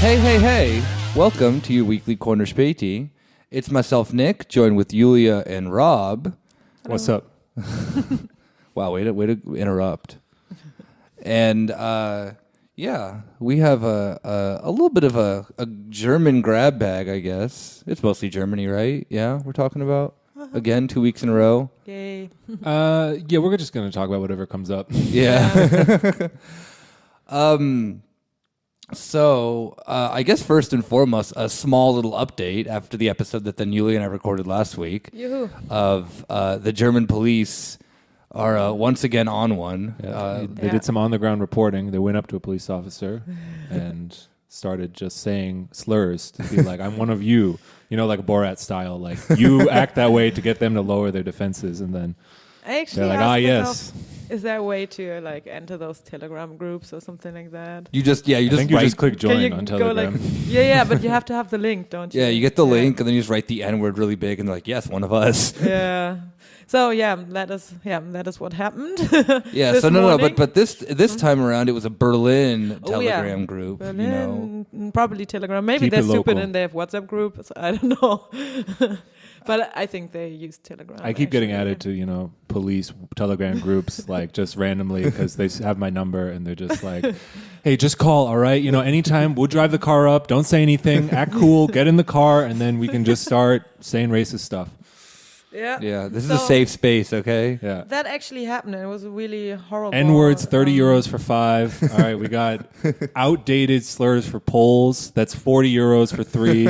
Hey. Welcome to your weekly Corner Späti. It's myself, Nick, joined with Yulia and Rob. Hello. What's up? Wow, way to interrupt. And we have a little bit of a German grab bag, I guess. It's mostly Germany, right? Yeah, we're talking about again 2 weeks in a row. Yay. We're just gonna talk about whatever comes up. Yeah. So, I guess first and foremost, a small little update after the episode that then Yulia and I recorded last week of the German police are once again on one. They did some on-the-ground reporting. They went up to a police officer and started just saying slurs to be like, I'm one of you, like Borat style. Like, you act that way to get them to lower their defenses. And then they're like, yes. Is there a way to enter those Telegram groups or something like that? You just click join on Telegram. But you have to have the link, don't you? Yeah, you get the link and then you just write the N word really big and they're like, yes, one of us. Yeah. So that is what happened. Yeah. So no, but this time around it was a Berlin Telegram group. Berlin, probably Telegram. Maybe Keep they're it stupid local. and they have WhatsApp groups. I don't know. But I think they use Telegram. I keep getting added to, police Telegram groups, like just randomly because they have my number and they're just like, hey, just call, all right? Anytime, we'll drive the car up. Don't say anything. Act cool. Get in the car and then we can just start saying racist stuff. Yeah. Yeah. This is a safe space, okay? Yeah. That actually happened. It was really horrible. N-words, 30 euros for 5. All right, we got outdated slurs for Poles. That's 40 euros for 3.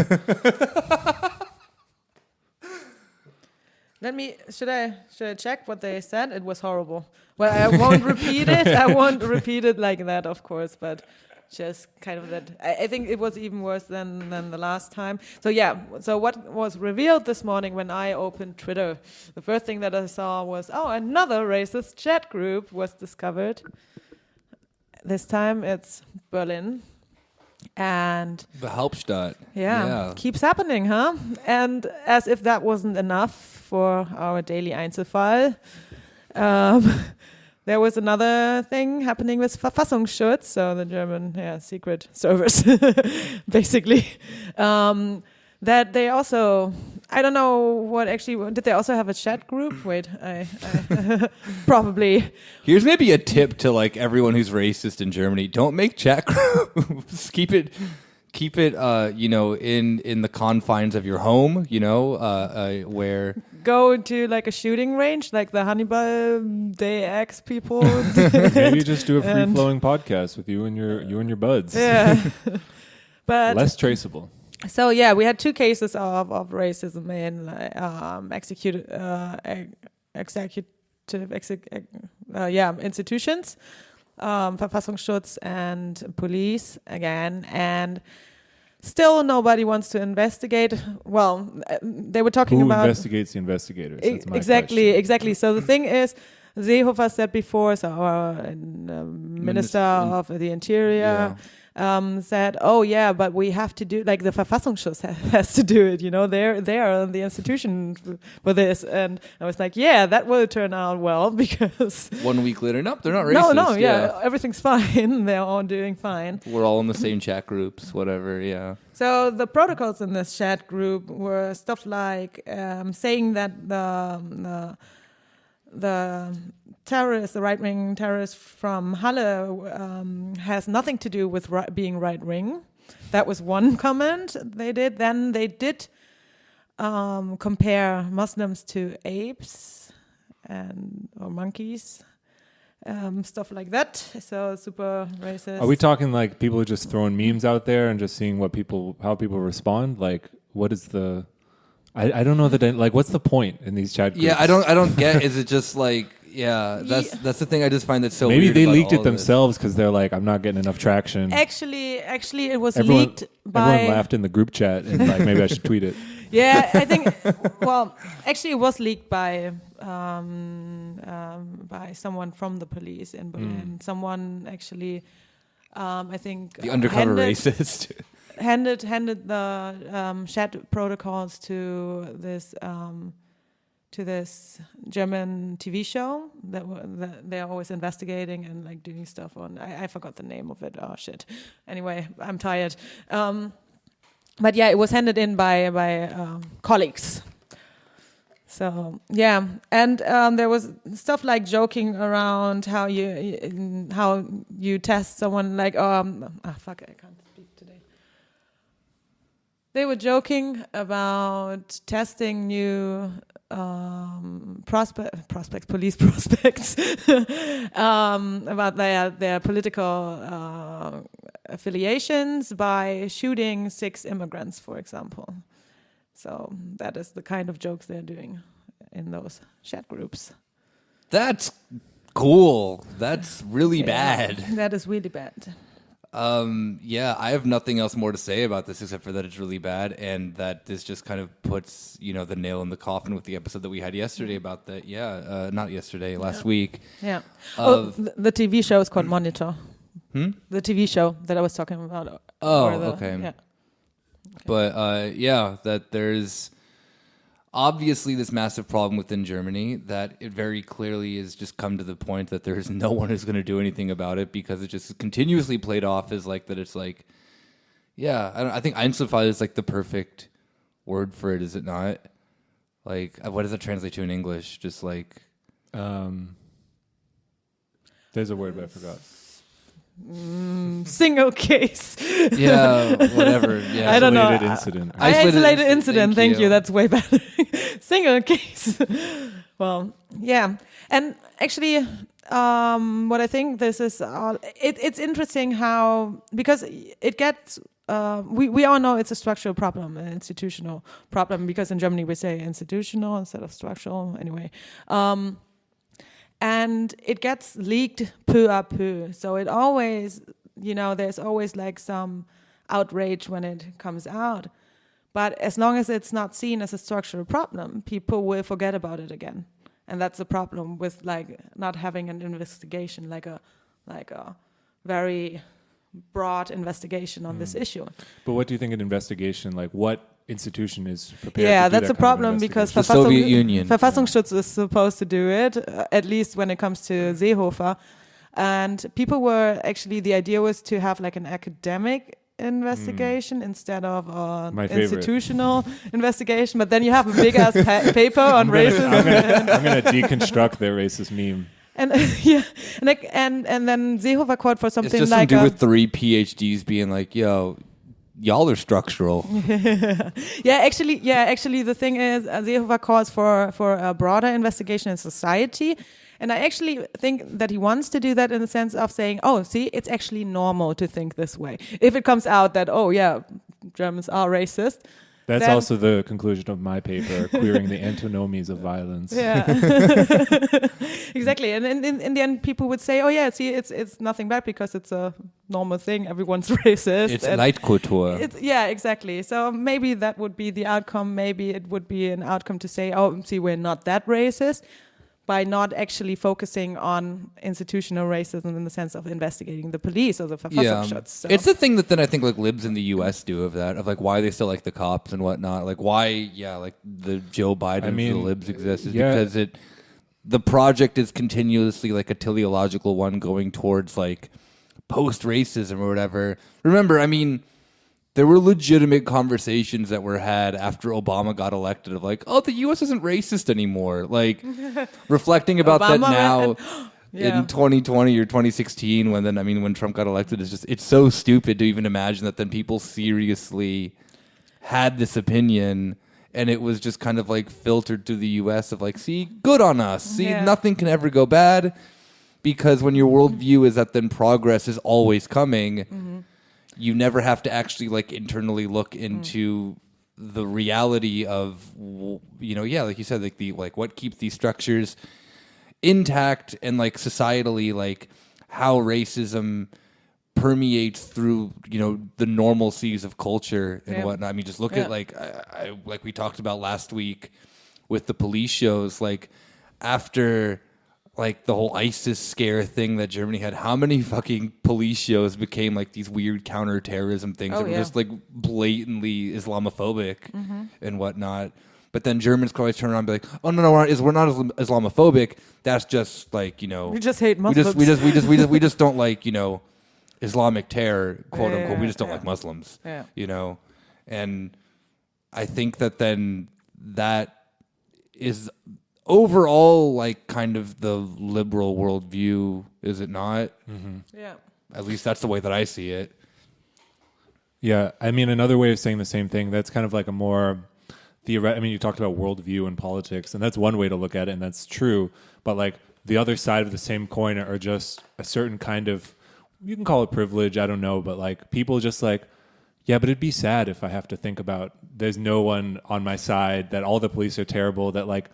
Should I check what they said? It was horrible. Well, I won't repeat it. I won't repeat it like that, of course, but just kind of that. I think it was even worse than the last time. So what was revealed this morning when I opened Twitter, the first thing that I saw was, another racist chat group was discovered. This time it's Berlin. And the Hauptstadt. Yeah, keeps happening, huh? And as if that wasn't enough for our daily Einzelfall, there was another thing happening with Verfassungsschutz, so the German secret service, basically, that they also, I don't know did they also have a chat group? Wait, I probably. Here's maybe a tip to everyone who's racist in Germany. Don't make chat groups. Keep it in the confines of your home, where go to a shooting range like the Hannibal Day X people. Maybe just do a free-flowing podcast with you and your buds. Yeah. But less traceable. So we had 2 cases of racism in institutions, Verfassungsschutz and police again, and still nobody wants to investigate. Well, they were talking about who investigates the investigators. That's my exactly. So the thing is, Seehofer said before, so our Minister of the Interior. Said, but we have to do, the Verfassungsschutz has to do it, they are the institution for this. And I was like, that will turn out well, because 1 week later, nope, they're not racist. No, everything's fine. They're all doing fine. We're all in the same chat groups, whatever, yeah. So the protocols in this chat group were stuff like saying that the right-wing terrorist from Halle has nothing to do with being right-wing. That was one comment they did. Then they did compare Muslims to apes or monkeys, stuff like that. So super racist. Are we talking people are just throwing memes out there and just seeing how people respond? What is the... I don't know what's the point in these chat groups? Yeah, I don't get. Is it just that's the thing. I just find that so. Maybe weird they about leaked all it themselves because they're like, I'm not getting enough traction. Actually, it was leaked by. Everyone laughed in the group chat and maybe I should tweet it. Yeah, I think. Well, actually, it was leaked by someone from the police in Berlin. Someone actually, I think, the undercover racist. handed the chat protocols to this to this German TV show that they're always investigating and like doing stuff on. I forgot the name of it. Oh shit. Anyway, I'm tired. But yeah, it was handed in by colleagues. So yeah, and there was stuff like joking around how you test someone like fuck, I can't speak today. They were joking about testing new police prospects about their political affiliations by shooting 6 immigrants, for example. So that is the kind of jokes they're doing in those chat groups. That's cool. That's really bad. That is really bad. Yeah, I have nothing else more to say about this except for that it's really bad, and that this just kind of puts, the nail in the coffin with the episode that we had yesterday about that. Yeah, not yesterday, last week. Yeah. The TV show is called Monitor. The TV show that I was talking about. Okay. Yeah. But that there's obviously this massive problem within Germany that it very clearly has just come to the point that there's no one who's going to do anything about it because it just continuously played off as like that. It's like, I think Einzelfall is like the perfect word for it, is it not? Like, what does it translate to in English? Just like, there's a word, but I forgot. Single case. Yeah, whatever. Yeah, I don't know. Isolated incident. Isolated incident. Thank you. you. That's way better. Single case. Well, yeah. And actually, what I think this is, it's interesting how, because it gets, we all know it's a structural problem, an institutional problem, because in Germany we say institutional instead of structural. Anyway. And it gets leaked peu à peu. So it always, there's always like some outrage when it comes out. But as long as it's not seen as a structural problem, people will forget about it again. And that's the problem with like not having an investigation, like a very broad investigation on this issue. But what do you think an investigation, like what institution is prepared to do that's that a problem because the Soviet Union. Verfassungsschutz is supposed to do it, at least when it comes to Seehofer. And people were actually, the idea was to have like an academic investigation instead of an institutional investigation. But then you have a big ass paper on racism. I'm gonna deconstruct their racist meme. And and then Seehofer called for something it's just like some dude with 3 PhDs being like, yo, y'all are structural. Actually, the thing is, Seehofer calls for a broader investigation in society. And I actually think that he wants to do that in the sense of saying, oh, see, it's actually normal to think this way. If it comes out that, oh, yeah, Germans are racist. That's also the conclusion of my paper, queering the antinomies of violence. Yeah, exactly. And in the end, people would say, "Oh yeah, see, it's nothing bad because it's a normal thing. Everyone's racist. It's Leitkultur." Yeah, exactly. So maybe that would be the outcome. Maybe it would be an outcome to say, "Oh, see, we're not that racist," by not actually focusing on institutional racism in the sense of investigating the police or the Verfassungsschutz. So. It's the thing that then I think like libs in the U.S. do of that, of like why they still like the cops and whatnot. Like why, like the Joe Biden the libs exist is because the project is continuously like a teleological one going towards like post-racism or whatever. Remember, I mean, there were legitimate conversations that were had after Obama got elected of like, oh, the U.S. isn't racist anymore. Like, reflecting about that now in 2020 or 2016, when Trump got elected, it's so stupid to even imagine that then people seriously had this opinion and it was just kind of like filtered through the U.S. of like, see, good on us. See, nothing can ever go bad because when your worldview is that then progress is always coming, you never have to actually like internally look into the reality of, like you said, like what keeps these structures intact and like societally, like how racism permeates through, the normalcies of culture and whatnot. I mean, just look at like we talked about last week with the police shows, like after like the whole ISIS scare thing that Germany had, how many fucking police shows became like these weird counterterrorism things that were just like blatantly Islamophobic and whatnot. But then Germans can always turn around and be like, "Oh no, we're not Islamophobic. That's just like We just hate Muslims. We just don't like Islamic terror, quote unquote. We just don't like Muslims. Yeah. And I think that is overall like kind of the liberal worldview, is it not? Mm-hmm. Yeah. At least that's the way that I see it. Yeah, I mean, another way of saying the same thing, that's kind of like a more theoretical. I mean, you talked about worldview and politics, and that's one way to look at it, and that's true. But like the other side of the same coin are just a certain kind of, you can call it privilege, I don't know, but like people just like, yeah, but it'd be sad if I have to think about there's no one on my side, that all the police are terrible, that like,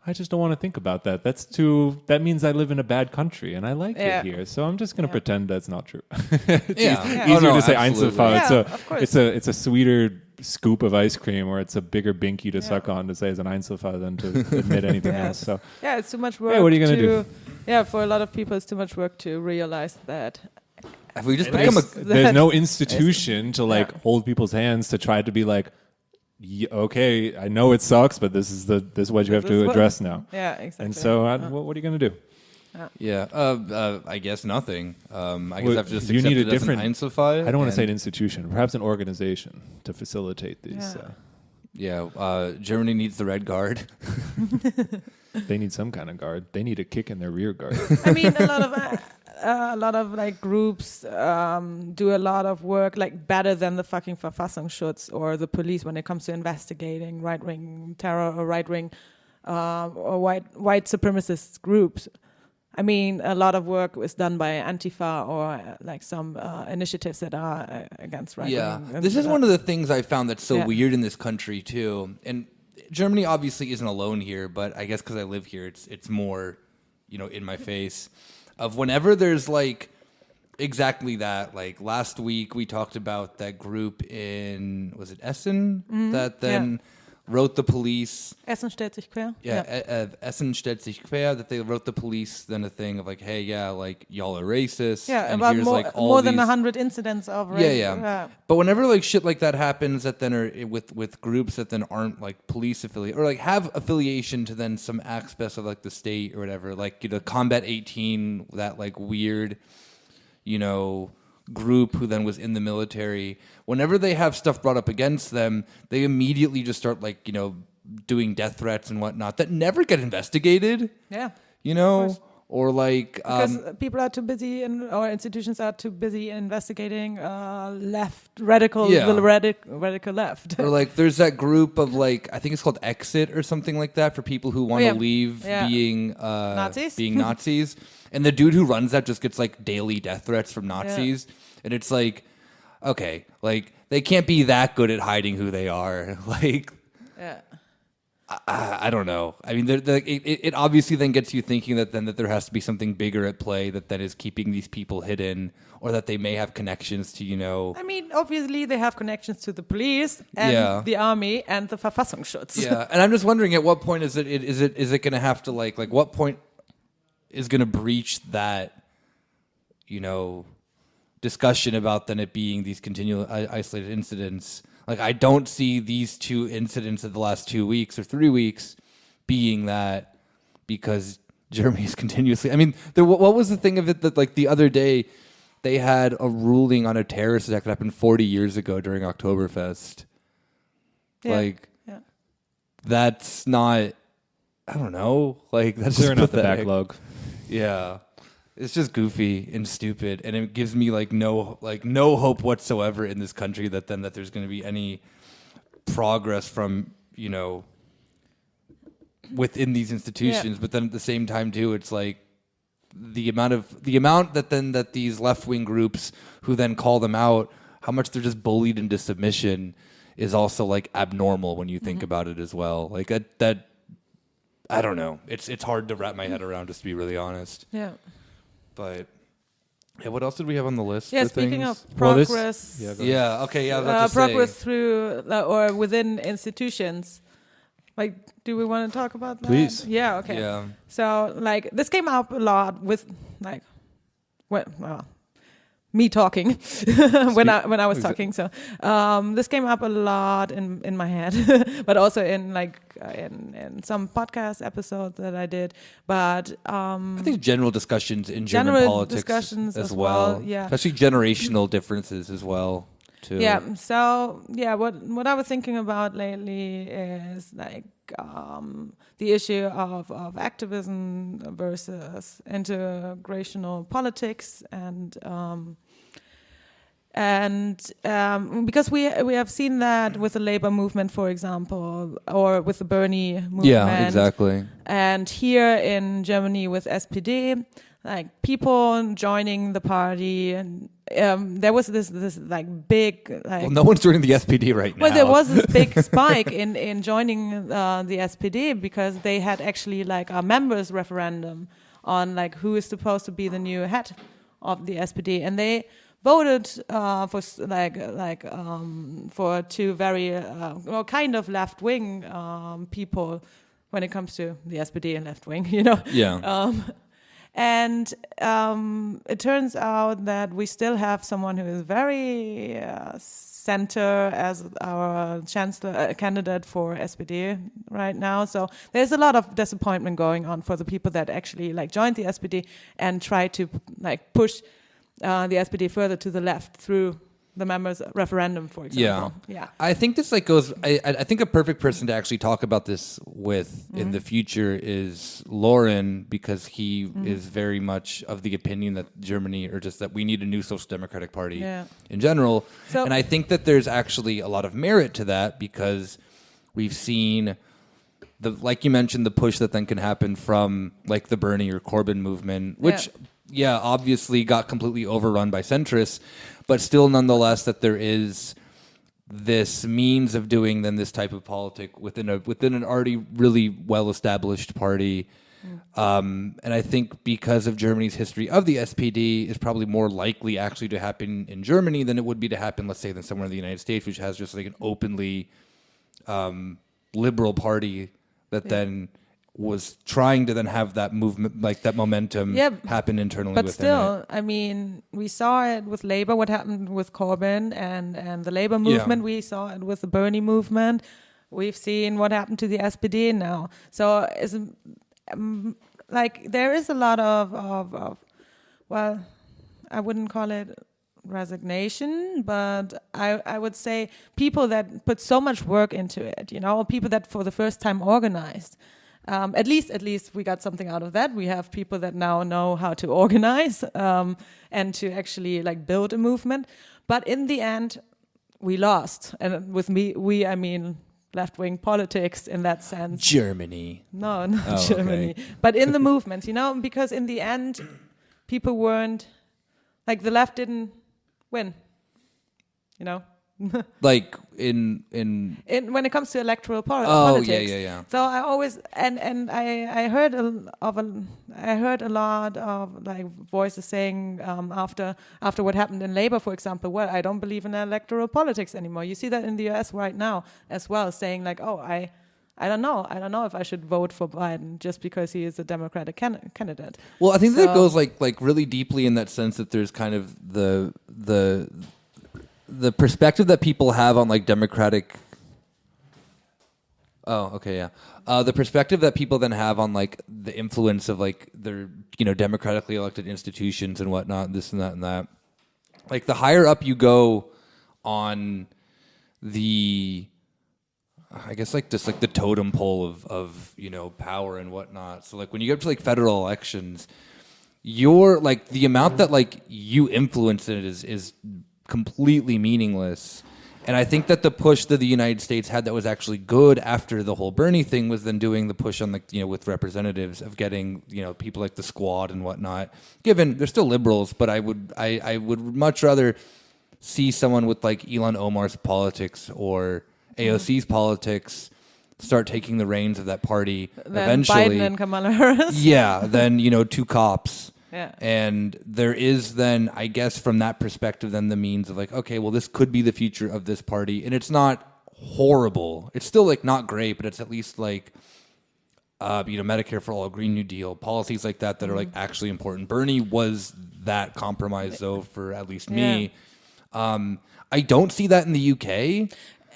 I just don't want to think about that. That means I live in a bad country and I like it here. So I'm just going to pretend that's not true. It's easier to say Einzelfall. It's a sweeter scoop of ice cream, or it's a bigger binky to suck on to say it's an Einzelfall than to admit anything else. So it's too much work. Hey, what are you going to do? Yeah, for a lot of people, it's too much work to realize that. Have we just there's no institution to like hold people's hands to try to be like, okay, I know it sucks, but this is what you have to address now. Yeah, exactly. And so, what are you going to do? I guess nothing. I guess I have to just you accept need it as an Einzelfall. I don't want to say an institution, perhaps an organization to facilitate these. Germany needs the Red Guard. They need some kind of guard. They need a kick in their rear guard. I mean, a lot of like groups do a lot of work like better than the fucking Verfassungsschutz or the police when it comes to investigating right-wing terror or right-wing or white supremacist groups. I mean, a lot of work is done by Antifa or like some initiatives that are against right-wing. Yeah, this is one of the things I found that's so weird in this country too. And Germany obviously isn't alone here, but I guess because I live here, it's more, in my face. Of whenever there's like exactly that, like last week we talked about that group in, was it Essen, that then wrote the police. Essen stellt sich quer. Essen stellt sich quer, that they wrote the police then a thing of like, hey, like y'all are racist. Yeah, and about here's more, like all more these, than 100 incidents of rape. Yeah. But whenever like shit like that happens that then are with groups that then aren't like police affiliate or like have affiliation to then some aspects of like the state or whatever, like Combat 18, that like weird, group who then was in the military, whenever they have stuff brought up against them, they immediately just start like, doing death threats and whatnot that never get investigated. Yeah. Or like... because people are too busy or institutions are too busy investigating radical left. Or like there's that group of like, I think it's called Exit or something like that for people who want to leave being Nazis. And the dude who runs that just gets like daily death threats from Nazis. And it's like, okay, like they can't be that good at hiding who they are. Like, I don't know. I mean, it obviously then gets you thinking that there has to be something bigger at play that is keeping these people hidden, or that they may have connections to, I mean, obviously they have connections to the police and the army and the Verfassungsschutz. Yeah, and I'm just wondering at what point is it going to have to like what point is going to breach that, discussion about then it being these continual isolated incidents. Like, I don't see these two incidents of the last 2 weeks or 3 weeks being that, because Germany is continuously... I mean, what was the thing of it that, like, the other day they had a ruling on a terrorist attack that happened 40 years ago during Oktoberfest? That's not... I don't know. Like, that's just not the backlog. Yeah. It's just goofy and stupid, and it gives me no hope whatsoever in this country that there's going to be any progress from within these institutions. But then at the same time too, it's like the amount that these left wing groups who then call them out, how much they're just bullied into submission is also like abnormal when you think about it as well. Like that I don't know. It's hard to wrap my head around, just to be really honest. Yeah. But what else did we have on the list? Yeah, speaking of progress. Progress through or within institutions. Like, do we want to talk about that? Please. Yeah. Okay. Yeah. So, like, this came up a lot with, like, me talking when I was talking. So this came up a lot in my head, but also in in some podcast episodes that I did. But I think general discussions in German politics discussions as well. Yeah, Especially generational differences as well. Too. Yeah. So what I was thinking about lately is like the issue of activism versus integrational politics, and because we have seen that with the labor movement, for example, or with the Bernie movement. Yeah, exactly. And here in Germany with SPD, like people joining the party, and there was this like big like. Well, no one's joining the SPD right now. Well, there was this big spike in joining the SPD because they had actually like a members' referendum on like who is supposed to be the new head of the SPD, and they voted for two very kind of left wing people when it comes to the SPD and left wing, Yeah. And it turns out that we still have someone who is very center as our chancellor candidate for SPD right now. So there's a lot of disappointment going on for the people that actually like joined the SPD and try to like push the SPD further to the left through the members' referendum, for example. Yeah. I think this like goes. I think a perfect person to actually talk about this with in the future is Lauren, because he is very much of the opinion that Germany, or just that we need a new social democratic party in general. And I think that there's actually a lot of merit to that, because we've seen like you mentioned, the push that then can happen from like the Bernie or Corbyn movement, which obviously got completely overrun by centrists, but still nonetheless that there is this means of doing then this type of politic within an already really well-established party. And I think because of Germany's history of the SPD is probably more likely actually to happen in Germany than it would be to happen, let's say, than somewhere in the United States, which has just like an openly liberal party that then was trying to then have that movement, like that momentum happen internally but within still, it. I mean, we saw it with Labour, what happened with Corbyn and the Labour movement. We saw it with the Bernie movement. We've seen what happened to the SPD now. So it's like there is a lot of well, I wouldn't call it resignation, but I would say people that put so much work into it, people that for the first time organized. At least we got something out of that. We have people that now know how to organize and to actually like build a movement. But in the end, we lost. And with we, I mean left-wing politics in that sense. Germany. No, not Germany. Okay. But in the movements, because in the end, people weren't, like the left didn't win, Like in when it comes to electoral politics. Yeah. So I always and I heard a lot of like voices saying after what happened in Labour, for example, well, I don't believe in electoral politics anymore. You see that in the US right now as well, saying like, oh, I don't know if I should vote for Biden just because he is a Democratic candidate. Well, I think that goes like really deeply in that sense that there's kind of the perspective that people have on like democratic. The perspective that people then have on like the influence of like their democratically elected institutions and whatnot, this and that and that. Like the higher up you go on the, I guess like just like the totem pole of power and whatnot. So like when you get to like federal elections, you're like the amount that like you influence in it is completely meaningless. And I think that the push that the United States had that was actually good after the whole Bernie thing was then doing the push on like with representatives of getting people like the Squad and whatnot. Given they're still liberals, but I would much rather see someone with like Ilhan Omar's politics or AOC's politics start taking the reins of that party eventually. Biden and Kamala Harris. Yeah, then two cops. Yeah. And there is then, I guess, from that perspective, then the means of like, okay, well, this could be the future of this party. And it's not horrible. It's still like not great, but it's at least like Medicare for All, Green New Deal, policies like that are like actually important. Bernie was that compromise, though, for at least me. I don't see that in the UK.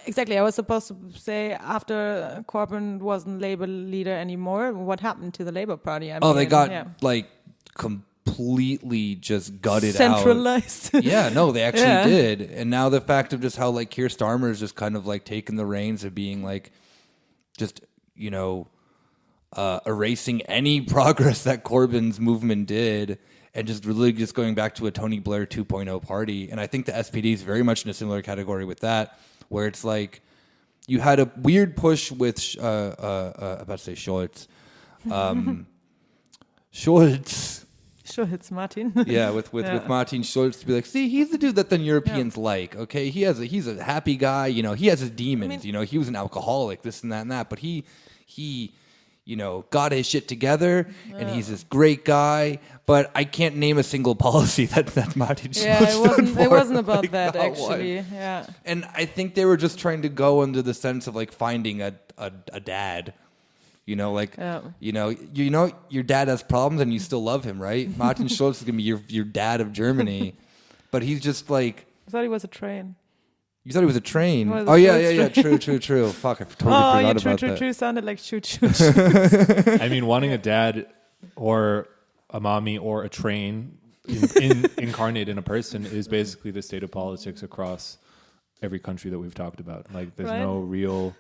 Exactly. I was supposed to say after Corbyn wasn't Labour leader anymore, what happened to the Labour Party? I mean, They got like completely just gutted centralized. out. Yeah, no, they actually did. And now the fact of just how like Keir Starmer's just kind of like taken the reins of being like just, erasing any progress that Corbyn's movement did and just really just going back to a Tony Blair 2.0 party. And I think the SPD is very much in a similar category with that, where it's like you had a weird push with, about to say Scholz. Scholz. Scholz, Martin. Yeah, with Martin Scholz to be like, see, he's the dude that the Europeans like, okay? He's a happy guy, he has his demons, he was an alcoholic, this and that, but he got his shit together, and he's this great guy. But I can't name a single policy that Martin Schultz stood for. It wasn't about like, that actually. Yeah. And I think they were just trying to go under the sense of like finding a dad. Your dad has problems and you still love him, right? Martin Schultz is gonna be your dad of Germany, but he's just like. I thought he was a train. You thought he was a train. Was oh yeah. True. Fuck, I totally forgot about that. True sounded like shoot. I mean, wanting a dad or a mommy or a train incarnate in a person is basically the state of politics across every country that we've talked about. Like, there's no real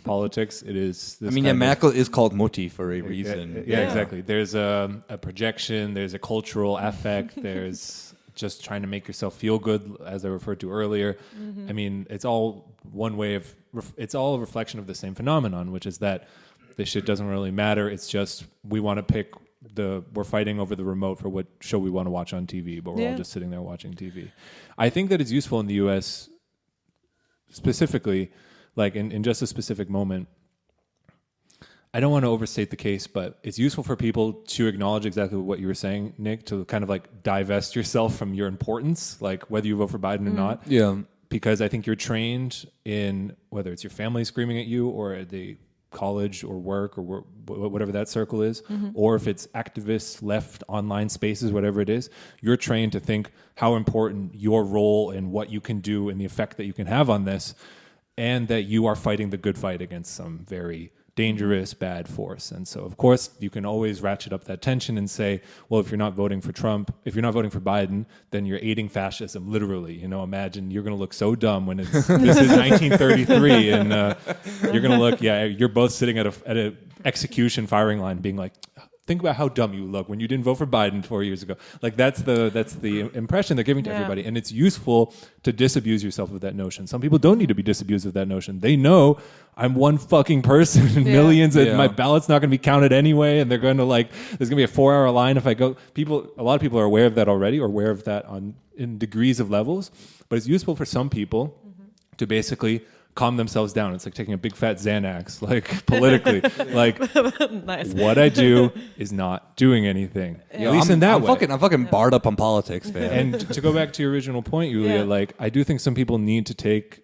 politics. It is. This Merkel is called Mutti for a reason. Yeah, exactly. There's a projection. There's a cultural affect. There's just trying to make yourself feel good, as I referred to earlier. I mean, it's all one way of, it's all a reflection of the same phenomenon, which is that this shit doesn't really matter. It's just, we want to pick we're fighting over the remote for what show we want to watch on TV, but we're all just sitting there watching TV. I think that it's useful in the US specifically, like in just a specific moment. I don't want to overstate the case, but it's useful for people to acknowledge exactly what you were saying, Nick, to kind of like divest yourself from your importance, like whether you vote for Biden or not. Yeah. Because I think you're trained in, whether it's your family screaming at you or at the college or work or whatever that circle is, or if it's activists, left online spaces, whatever it is, you're trained to think how important your role and what you can do and the effect that you can have on this, and that you are fighting the good fight against some very dangerous, bad force. And so, of course, you can always ratchet up that tension and say, well, if you're not voting for Trump, if you're not voting for Biden, then you're aiding fascism, literally. Imagine you're going to look so dumb when this is 1933, and you're going to look, you're both sitting at a execution firing line being like, think about how dumb you look when you didn't vote for Biden 4 years ago. Like, that's the impression they're giving to everybody. And it's useful to disabuse yourself of that notion. Some people don't need to be disabused of that notion. They know I'm one fucking person in millions, and my ballot's not going to be counted anyway, and they're going to there's going to be a 4-hour line if I go. A lot of people are aware of that already, or aware of that in degrees of levels. But it's useful for some people to basically calm themselves down. It's like taking a big fat Xanax, like politically. Like, nice. What I do is not doing anything. At least in that way. I'm fucking barred up on politics, man. And to go back to your original point, Yulia, I do think some people need to take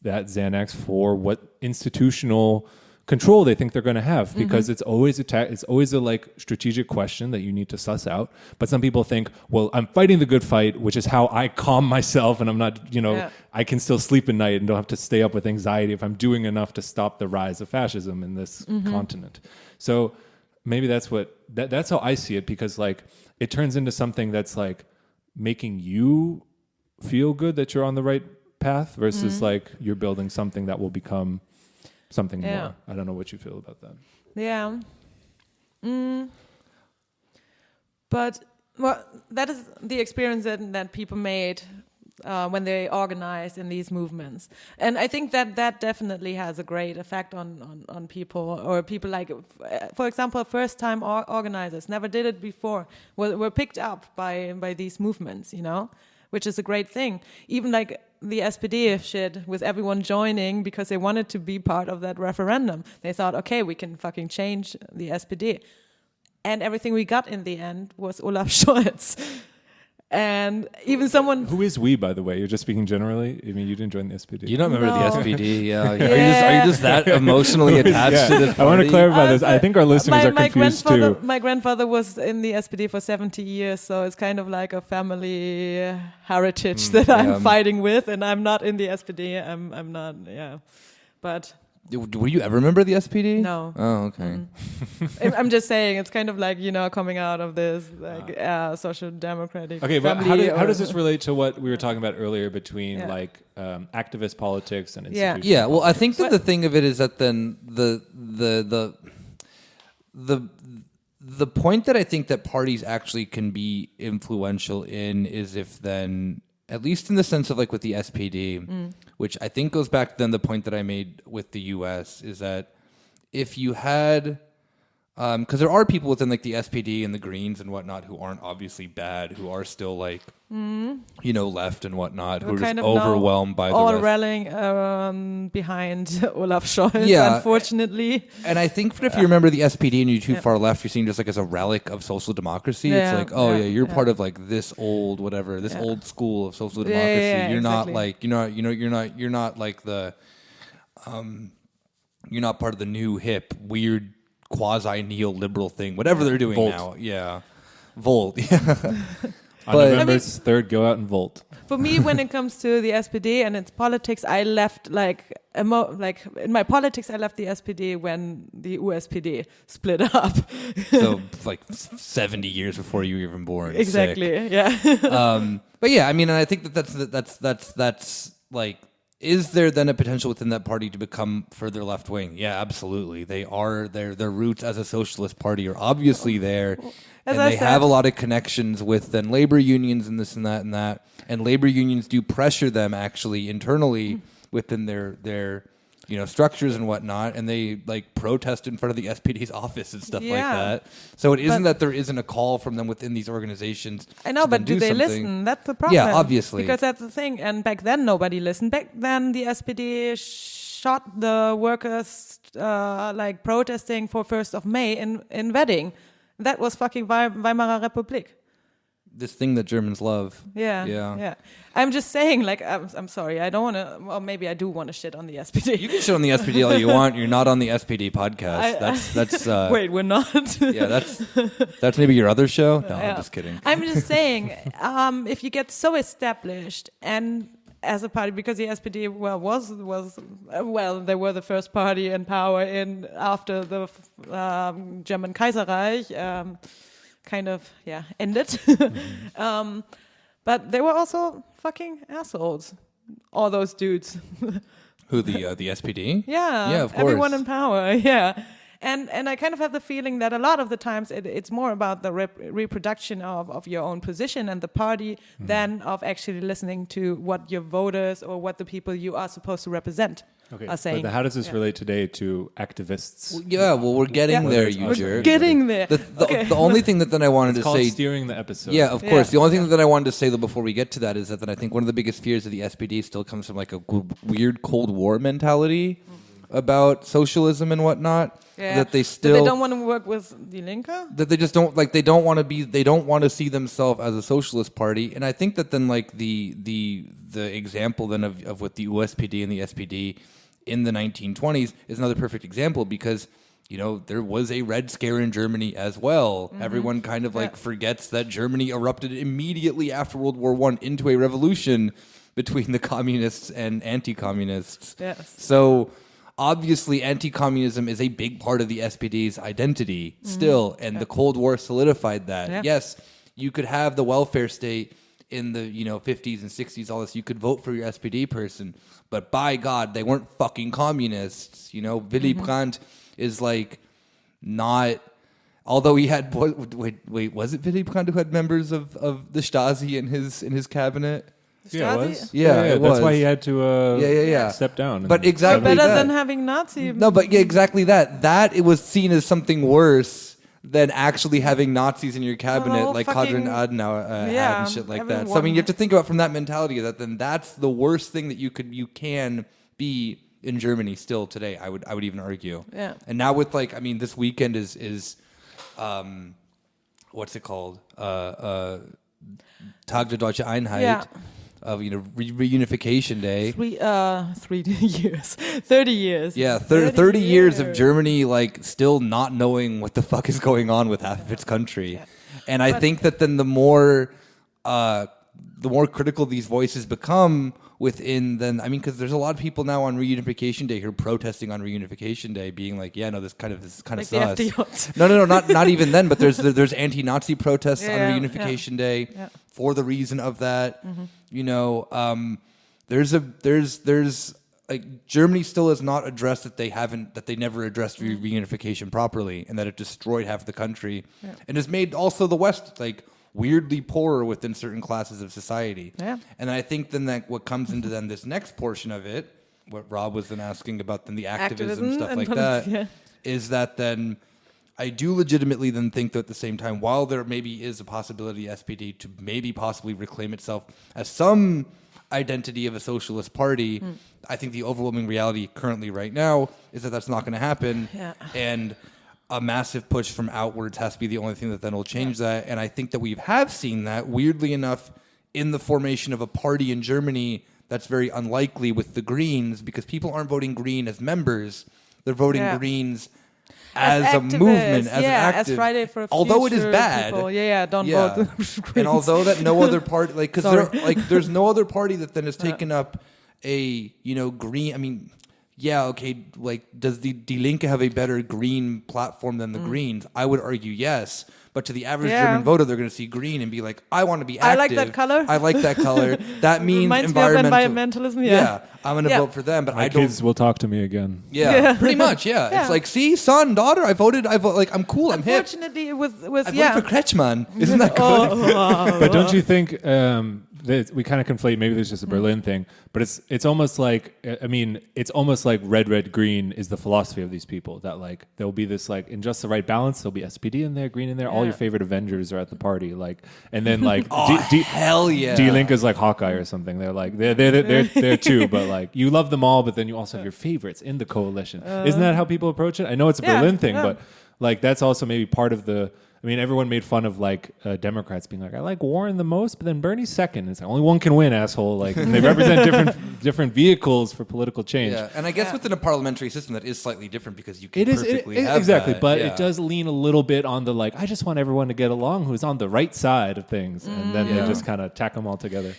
that Xanax for what institutional control they think they're going to have, because it's always it's always a strategic question that you need to suss out. But some people think, well, I'm fighting the good fight, which is how I calm myself, and I'm not, I can still sleep at night and don't have to stay up with anxiety if I'm doing enough to stop the rise of fascism in this continent. So maybe that's that's how I see it, because it turns into something that's making you feel good that you're on the right path versus you're building something that will become something more. I don't know what you feel about that. Yeah. But that is the experience that people made when they organized in these movements. And I think that definitely has a great effect on people, or people for example, first-time organizers, never did it before, were picked up by these movements, which is a great thing. Even the SPD shit, with everyone joining because they wanted to be part of that referendum. They thought, okay, we can fucking change the SPD. And everything we got in the end was Olaf Scholz. And And even someone. Who is we, by the way? You're just speaking generally. I mean, you didn't join the SPD. You don't remember No. the SPD? Yeah. Are you just that emotionally attached to this I want to party? clarify this. I think our listeners are confused too. My grandfather was in the SPD for 70 years, so it's kind of like a family heritage that I'm fighting with, and I'm not in the SPD. I'm not, but. Were you ever a member of the SPD? No. Oh, okay. I'm just saying, it's kind of like, coming out of this social democratic Okay, but family. how does this relate to what we were talking about earlier between activist politics and institutional Yeah, well, I politics? think that the thing of it is that then the point that I think that parties actually can be influential in is if then, at least in the sense of like with the SPD, which I think goes back to then the point that I made with the US, is that if you had, because there are people within like the SPD and the Greens and whatnot who aren't obviously bad, who are still like, left and whatnot, who are just overwhelmed by the all rest. rallying behind Olaf Scholz, Yeah. unfortunately. And I think if you remember the SPD and you're too far left, you're seen just like as a relic of social democracy. Yeah, It's like, oh yeah, you're part of like this old whatever, this old school of social democracy. You're not exactly. like you're not like the you're not part of the new hip weird quasi neoliberal thing, whatever they're doing Volt. now. Yeah, Volt. Yeah. On But- November 3rd, go out and vote. For me, when it comes to the SPD and its politics, I left in my politics, I left the SPD when the USPD split up. So like 70 years before you were even born. Exactly. Sick. Yeah. But yeah, I mean, and I think that's like, is there then a potential within that party to become further left wing? Yeah, absolutely. They are their roots as a socialist party are obviously there, As and I they said- have a lot of connections with then labor unions and this and that and that. And labor unions do pressure them actually internally within their structures and whatnot, and they like protest in front of the SPD's office and stuff like Yeah. that. So it isn't But- that there isn't a call from them within these organizations. I know, to then but do they something. listen? That's the problem. Yeah, obviously. Because that's the thing. And back then, nobody listened. Back then, the SPD shot the workers protesting for 1st of May in Wedding. That was fucking Weimarer Republik. This thing that Germans love. Yeah. I'm just saying, I'm sorry. I don't want to, or maybe I do want to shit on the SPD. You can shit on the SPD all you want. You're not on the SPD podcast. That's Wait, we're not. yeah, that's maybe your other show. No, Yeah. I'm just kidding. I'm just saying, if you get so established and as a party, because the SPD they were the first party in power after the German Kaiserreich ended. But they were also fucking assholes, all those dudes. Who the SPD? Yeah, of course. everyone in power. Yeah, and I kind of have the feeling that a lot of the times it's more about the reproduction of your own position and the party than of actually listening to what your voters or what the people you are supposed to represent are saying. But how does this relate today to activists? Yeah, well, we're getting there, you We're jerk. getting there. The only thing that then I wanted It's to called say. steering the episode. Yeah, of course. Yeah. The only thing that I wanted to say though before we get to that is that then I think one of the biggest fears of the SPD still comes from like a weird Cold War mentality about socialism and whatnot. Yeah. That they But still they don't want to work with Die Linke. that they just don't like. They don't want to see themselves as a socialist party. And I think that then like the example then of what the USPD and the SPD in the 1920s is another perfect example because. There was a Red Scare in Germany as well. Everyone kind of forgets that Germany erupted immediately after World War I into a revolution between the communists and anti-communists. Yes. So obviously anti-communism is a big part of the SPD's identity still, and the Cold War solidified that. Yeah. Yes, you could have the welfare state in the 50s and 60s, all this. You could vote for your SPD person, but by God, they weren't fucking communists. Willy Brandt is like not. Although he had wait, was it Willy Brandt who had members of the Stasi in his cabinet? Yeah, it Stasi? was. Yeah, it That's was. why he had to Step down. But exactly Better that. than having Nazi. No, but yeah, exactly that. That it was seen as something worse than actually having Nazis in your cabinet, Well, like fucking- Konrad Adenauer had yeah, and shit like that. So I everyone- mean, you have to think about from that mentality that then that's the worst thing that you can be in Germany still today. I would even argue. Yeah. And now with this weekend is what's it called? Tag der Deutsche Einheit, Yeah. of reunification day. 30 years. Yeah, 30 years of Germany like still not knowing what the fuck is going on with half of its country. Yeah. And I think that then the more critical these voices become within, then I mean, because there's a lot of people now on Reunification Day who are protesting on Reunification Day, being like, yeah, no, this is kind of Like sus. the FDJ. No, not even then. But there's anti-Nazi protests on Yeah, Reunification Day Yeah. for the reason of that. There's like Germany still has not addressed that they never addressed reunification properly, and that it destroyed half the country, and has made also the West like weirdly poorer within certain classes of society. Yeah. And I think then that what comes into then this next portion of it, what Rob was then asking about, then the activism stuff and like that, is yeah. that then I do legitimately then think that at the same time, while there maybe is a possibility SPD to maybe possibly reclaim itself as some identity of a socialist party, I think the overwhelming reality currently right now is that that's not going to happen. Yeah. And a massive push from outwards has to be the only thing that then will change that. And I think that we have seen that, weirdly enough, in the formation of a party in Germany that's very unlikely with the Greens, because people aren't voting Green as members. They're voting Greens as a activists, movement, as an active. as Friday for although it is Future bad. people. Don't vote. And although that no other party, like, because Sorry. there's no other party that then has taken up a green. I mean, yeah, okay, like, does the Die Linke have a better green platform than the Greens? I would argue yes. But to the average German voter, they're going to see green and be like, I want to be active. I like that color. I like that color. That means Reminds me of environmentalism. Yeah. I'm going to vote for them. But My I don't. kids will talk to me again. Yeah, pretty much. Yeah. Yeah. It's like, see, son, daughter, I vote. Like, I'm cool. I'm hip. Unfortunately, I with voted for Kretschmann. Isn't that good? But don't you think that we kind of conflate? Maybe there's just a Berlin thing, but it's almost like, I mean, it's almost like red, green is the philosophy of these people. That like there'll be this like in just the right balance. There'll be SPD in there, green in there. All your favorite Avengers are at the party. Like, and then like Hell yeah. Die Linke is like Hawkeye or something. They're like they're there too, but like you love them all, but then you also have your favorites in the coalition. Isn't that how people approach it? I know it's a Berlin thing, but like that's also maybe part of the. I mean, everyone made fun of like Democrats being like, I like Warren the most, but then Bernie's second. It's like, only one can win, asshole. Like they represent different vehicles for political change. Yeah, and I guess within a parliamentary system that is slightly different because you can It is perfectly have exactly, that. but Yeah. it does lean a little bit on the like, I just want everyone to get along who's on the right side of things, and then they just kind of tack them all together.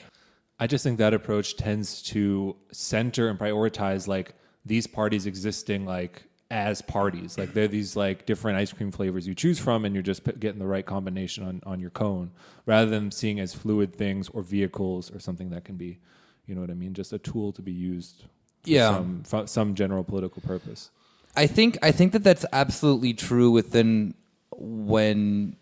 I just think that approach tends to center and prioritize like these parties existing like as parties, like they're these like different ice cream flavors you choose from, and you're just getting the right combination on your cone, rather than seeing as fluid things or vehicles or something that can be, you know what I mean, just a tool to be used for some general political purpose. I think that that's absolutely true within when.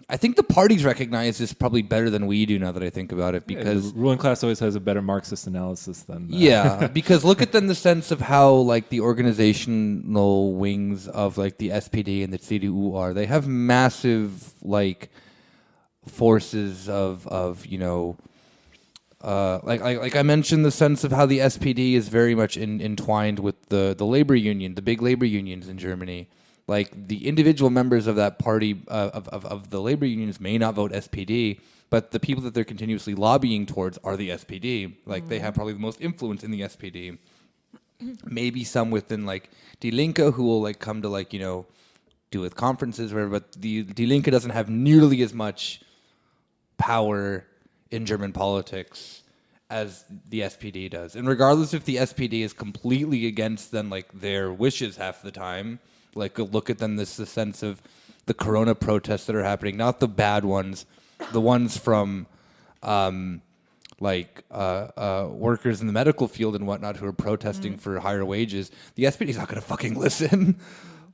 I think the parties recognize this probably better than we do now that I think about it, because the ruling class always has a better Marxist analysis than because look at then the sense of how like the organizational wings of like the SPD and the CDU are. They have massive like forces of like I mentioned, the sense of how the SPD is very much entwined with the labor union, the big labor unions in Germany. Like the individual members of that party of the labor unions may not vote SPD, but the people that they're continuously lobbying towards are the SPD. Like they have probably the most influence in the SPD. Maybe some within like Die Linke who will like come to like do with conferences or whatever. But the Die Linke doesn't have nearly as much power in German politics as the SPD does. And regardless if the SPD is completely against then like their wishes half the time. Like, look at them, the sense of the corona protests that are happening, not the bad ones, the ones from, workers in the medical field and whatnot who are protesting for higher wages. The SPD's not going to fucking listen.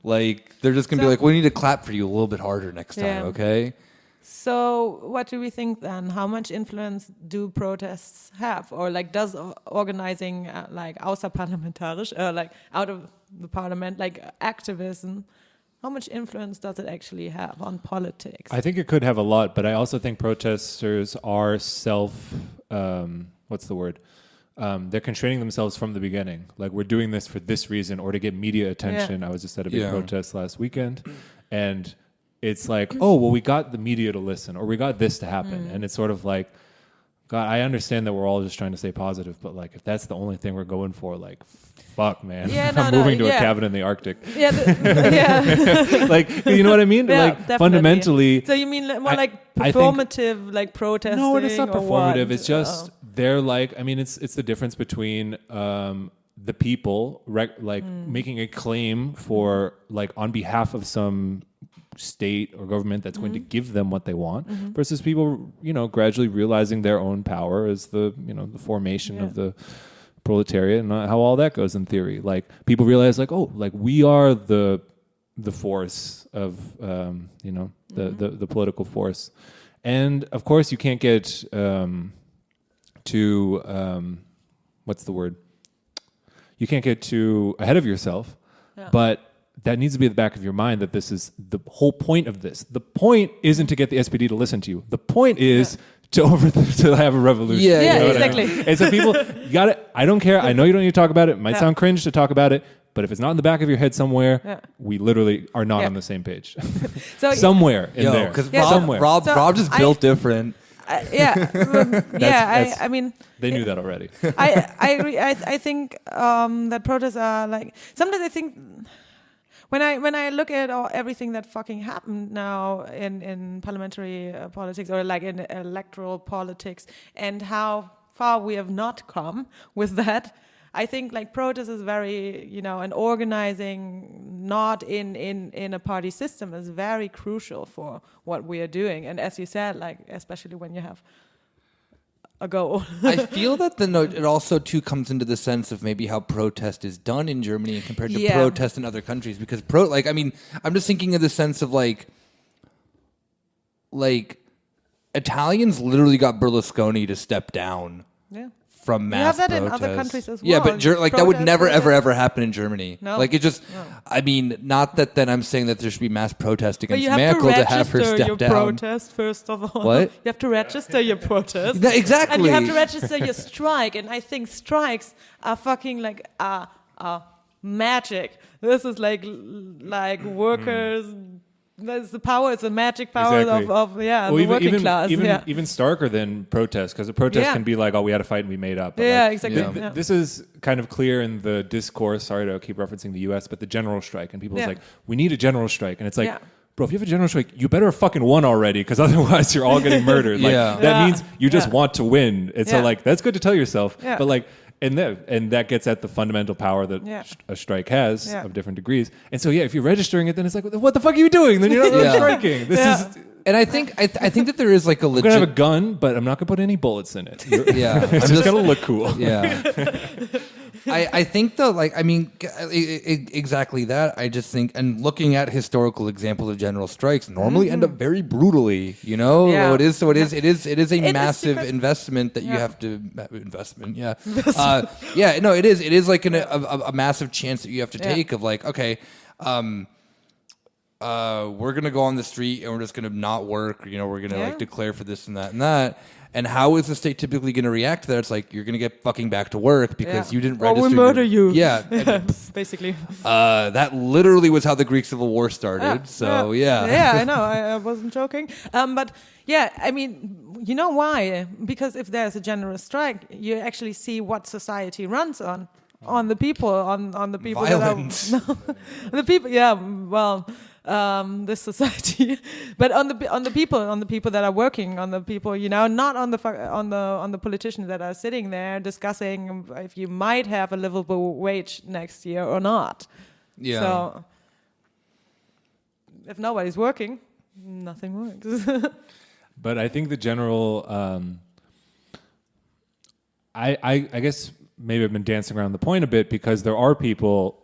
Like, they're just going to be like, we need to clap for you a little bit harder next time, okay? So what do we think then? How much influence do protests have? Or like does organizing like außerparlamentarisch, like out of the parliament, like activism, how much influence does it actually have on politics? I think it could have a lot, but I also think protesters are what's the word? They're constraining themselves from the beginning. Like, we're doing this for this reason or to get media attention. I was just at a big protest last weekend, and it's like, oh, well, we got the media to listen, or we got this to happen. And it's sort of like, God, I understand that we're all just trying to stay positive, but like, if that's the only thing we're going for, like, fuck, man. I'm moving to a cabin in the Arctic. Yeah, yeah. Like, you know what I mean? Yeah, like, definitely. fundamentally. So you mean more like I think- performative, like protesting? No, it's not or what? performative. It's just they're like. I mean, it's the difference between the people making a claim for like on behalf of some state or government that's going to give them what they want versus people, gradually realizing their own power as the formation of the proletariat and how all that goes in theory. Like people realize like, oh, like we are the force of the political force. And of course you can't get what's the word? You can't get too ahead of yourself, but that needs to be at the back of your mind that this is the whole point of this. The point isn't to get the SPD to listen to you. The point is to have a revolution. Yeah, you know exactly. I mean? And so people, you got it. I don't care. I know you don't need to talk about it. It might sound cringe to talk about it, but if it's not in the back of your head somewhere, we literally are not on the same page. So somewhere in there. Because somewhere. Rob just built different. I mean, they knew that already. I agree. I think that protests are like sometimes I think when I look at everything that fucking happened now in parliamentary politics or like in electoral politics and how far we have not come with that. I think like protest is very, and organizing not in a party system is very crucial for what we are doing. And as you said, like especially when you have a goal. I feel that it also too comes into the sense of maybe how protest is done in Germany compared to protest in other countries. Because I'm just thinking of the sense of like Italians literally got Berlusconi to step down. Yeah. From mass you have that protest. in other countries as well. Yeah, but that would never, ever happen in Germany. No. Like it just, I mean, not that then I'm saying that there should be mass protest against but Merkel to have her step your down. Protest first of all. What? You have to register your protest. Exactly. And you have to register your strike. And I think strikes are fucking like magic. This is like workers. That's the power. It's the magic power of the working class. Even starker than protest, because a protest can be like, oh, we had a fight and we made up. But exactly. This is kind of clear in the discourse. Sorry to keep referencing the U.S., but the general strike, and people is like, we need a general strike, and it's like. Bro, if you have a general strike, you better have fucking won already, because otherwise you're all getting murdered. Like that means you just want to win. And so like that's good to tell yourself. Yeah. But like and that gets at the fundamental power that a strike has of different degrees. And so if you're registering it, then it's like, what the fuck are you doing? Then you're not really striking. This is. And I think that there is like a legit. I'm gonna have a gun, but I'm not gonna put any bullets in it. It's just gonna look cool. Yeah. I think though, like, I mean, exactly that. I just think, and looking at historical examples of general strikes, normally end up very brutally. Yeah. It is a massive investment that you have to investment. Yeah. It is. It is like a massive chance that you have to take of like, okay, we're gonna go on the street and we're just gonna not work. We're gonna like declare for this and that and that. And how is the state typically going to react to that? It's like, you're going to get fucking back to work because you didn't register. Or we murder you. Yeah. Basically. That literally was how the Greek Civil War started. Yeah, I know. I wasn't joking. But I mean, you know why? Because if there's a general strike, you actually see what society runs on the people, on the people Violence. that are... No, the people, this society, but on the people that are working, on the people, not on the politicians that are sitting there discussing if you might have a livable wage next year or not. Yeah. So if nobody's working, nothing works. But I think the general, I guess maybe I've been dancing around the point a bit, because there are people.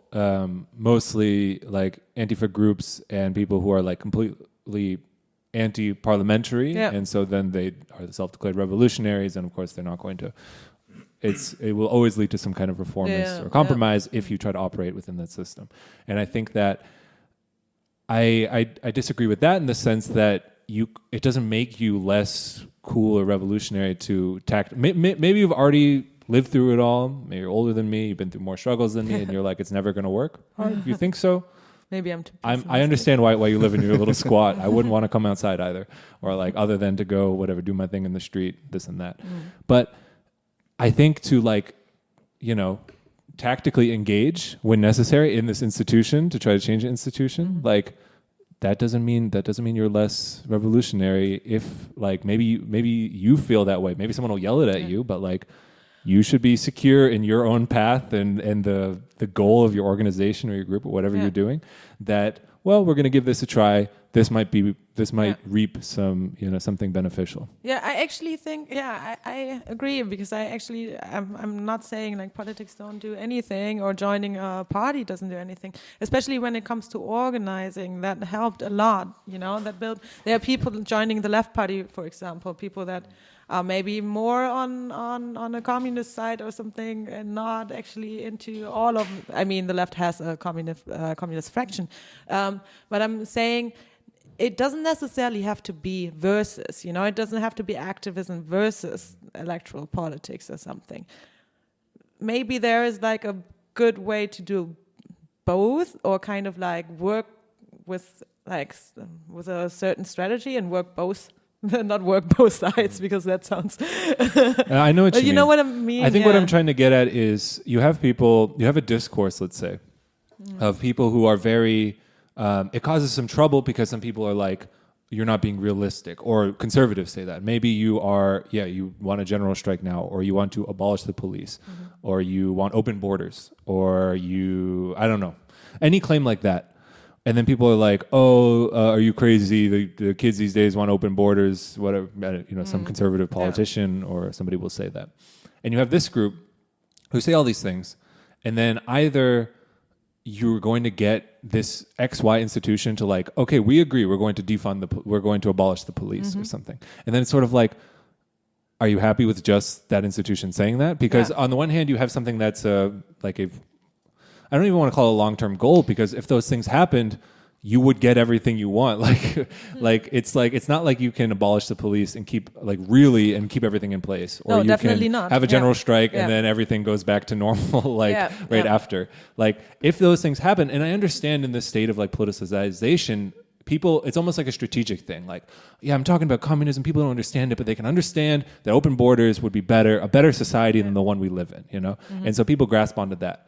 Mostly like Antifa groups and people who are like completely anti-parliamentary, and so then they are the self-declared revolutionaries, and of course they're not going to. It will always lead to some kind of reformist or compromise if you try to operate within that system. And I think that I disagree with that in the sense that it doesn't make you less cool or revolutionary to tact. Maybe you've already lived through it all. Maybe you're older than me. You've been through more struggles than me, and you're like, it's never going to work. All right, if you think so, Maybe I'm too I pessimistic. understand why you live in your little squat. I wouldn't want to come outside either, or like other than to go whatever, do my thing in the street, this and that. But I think to like, you know, tactically engage when necessary in this institution to try to change the institution, like that doesn't mean you're less revolutionary. If like maybe you feel that way, maybe someone will yell it at you, but like you should be secure in your own path and the goal of your organization or your group or whatever you're doing. That, well, we're going to give this a try. This might reap some, you know, something beneficial. Yeah, I actually think, I agree, because I'm not saying like politics don't do anything or joining a party doesn't do anything, especially when it comes to organizing. That helped a lot, you know, there are people joining the left party, for example, people that are maybe more on a communist side or something and not actually into all of, I mean, the left has a communist fraction. But I'm saying, it doesn't necessarily have to be versus, you know, it doesn't have to be activism versus electoral politics or something. Maybe there is like a good way to do both, or kind of like work with a certain strategy and work both, not work both sides, because that sounds. I know what you mean. You know what I mean? I think what I'm trying to get at is you have a discourse, let's say, of people who are very. It causes some trouble because some people are like, you're not being realistic, or conservatives say that. Maybe you want a general strike now, or you want to abolish the police, or you want open borders, or I don't know, any claim like that. And then people are like, are you crazy? The kids these days want open borders, whatever, you know, some conservative politician or somebody will say that. And you have this group who say all these things, and then either you're going to get this XY institution to like, okay, we agree, we're going to abolish the police or something. And then it's sort of like, are you happy with just that institution saying that? Because on the one hand, you have something that's I don't even want to call it a long-term goal, because if those things happened, you would get everything you want. It's not like you can abolish the police and keep everything in place, or no, you definitely can not. have a general strike and then everything goes back to normal after. Like if those things happen, and I understand in this state of like politicization, people, it's almost like a strategic thing. Like, yeah, I'm talking about communism. People don't understand it, but they can understand that open borders would be a better society than the one we live in, you know? And so people grasp onto that.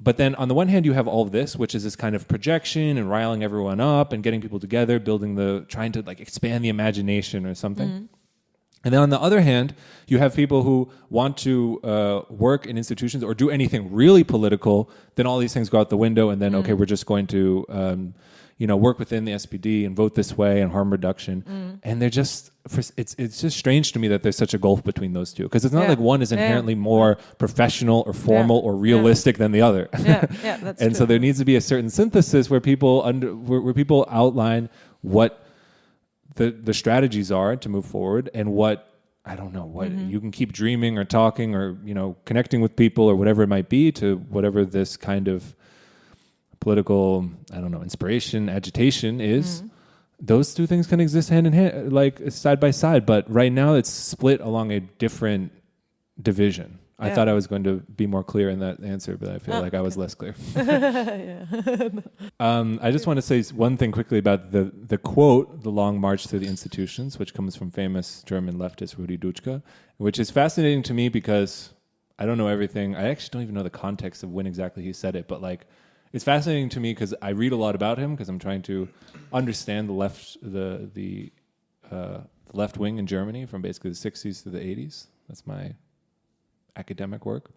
But then on the one hand, you have all of this, which is this kind of projection and riling everyone up and getting people together, trying to like expand the imagination or something. And then on the other hand, you have people who want to work in institutions or do anything really political. Then all these things go out the window, and then, okay, we're just going to work within the SPD and vote this way and harm reduction. And they're just, it's just strange to me that there's such a gulf between those two, because it's not like one is inherently more professional or formal or realistic than the other. That's and true. so there needs to be a certain synthesis where people outline what the strategies are to move forward, and what you can keep dreaming or talking or, you know, connecting with people or whatever it might be, to whatever this kind of political, inspiration, agitation is. Those two things can exist hand in hand, like side by side, but right now it's split along a different division. I thought I was going to be more clear in that answer, but I feel like I was less clear. I just want to say one thing quickly about the quote, "The Long March Through the Institutions," which comes from famous German leftist Rudi Dutschke, which is fascinating to me because I don't know everything. I actually don't even know the context of when exactly he said it, but like, it's fascinating to me because I read a lot about him, because I'm trying to understand the left wing in Germany from basically the 60s to the 80s. That's my academic work.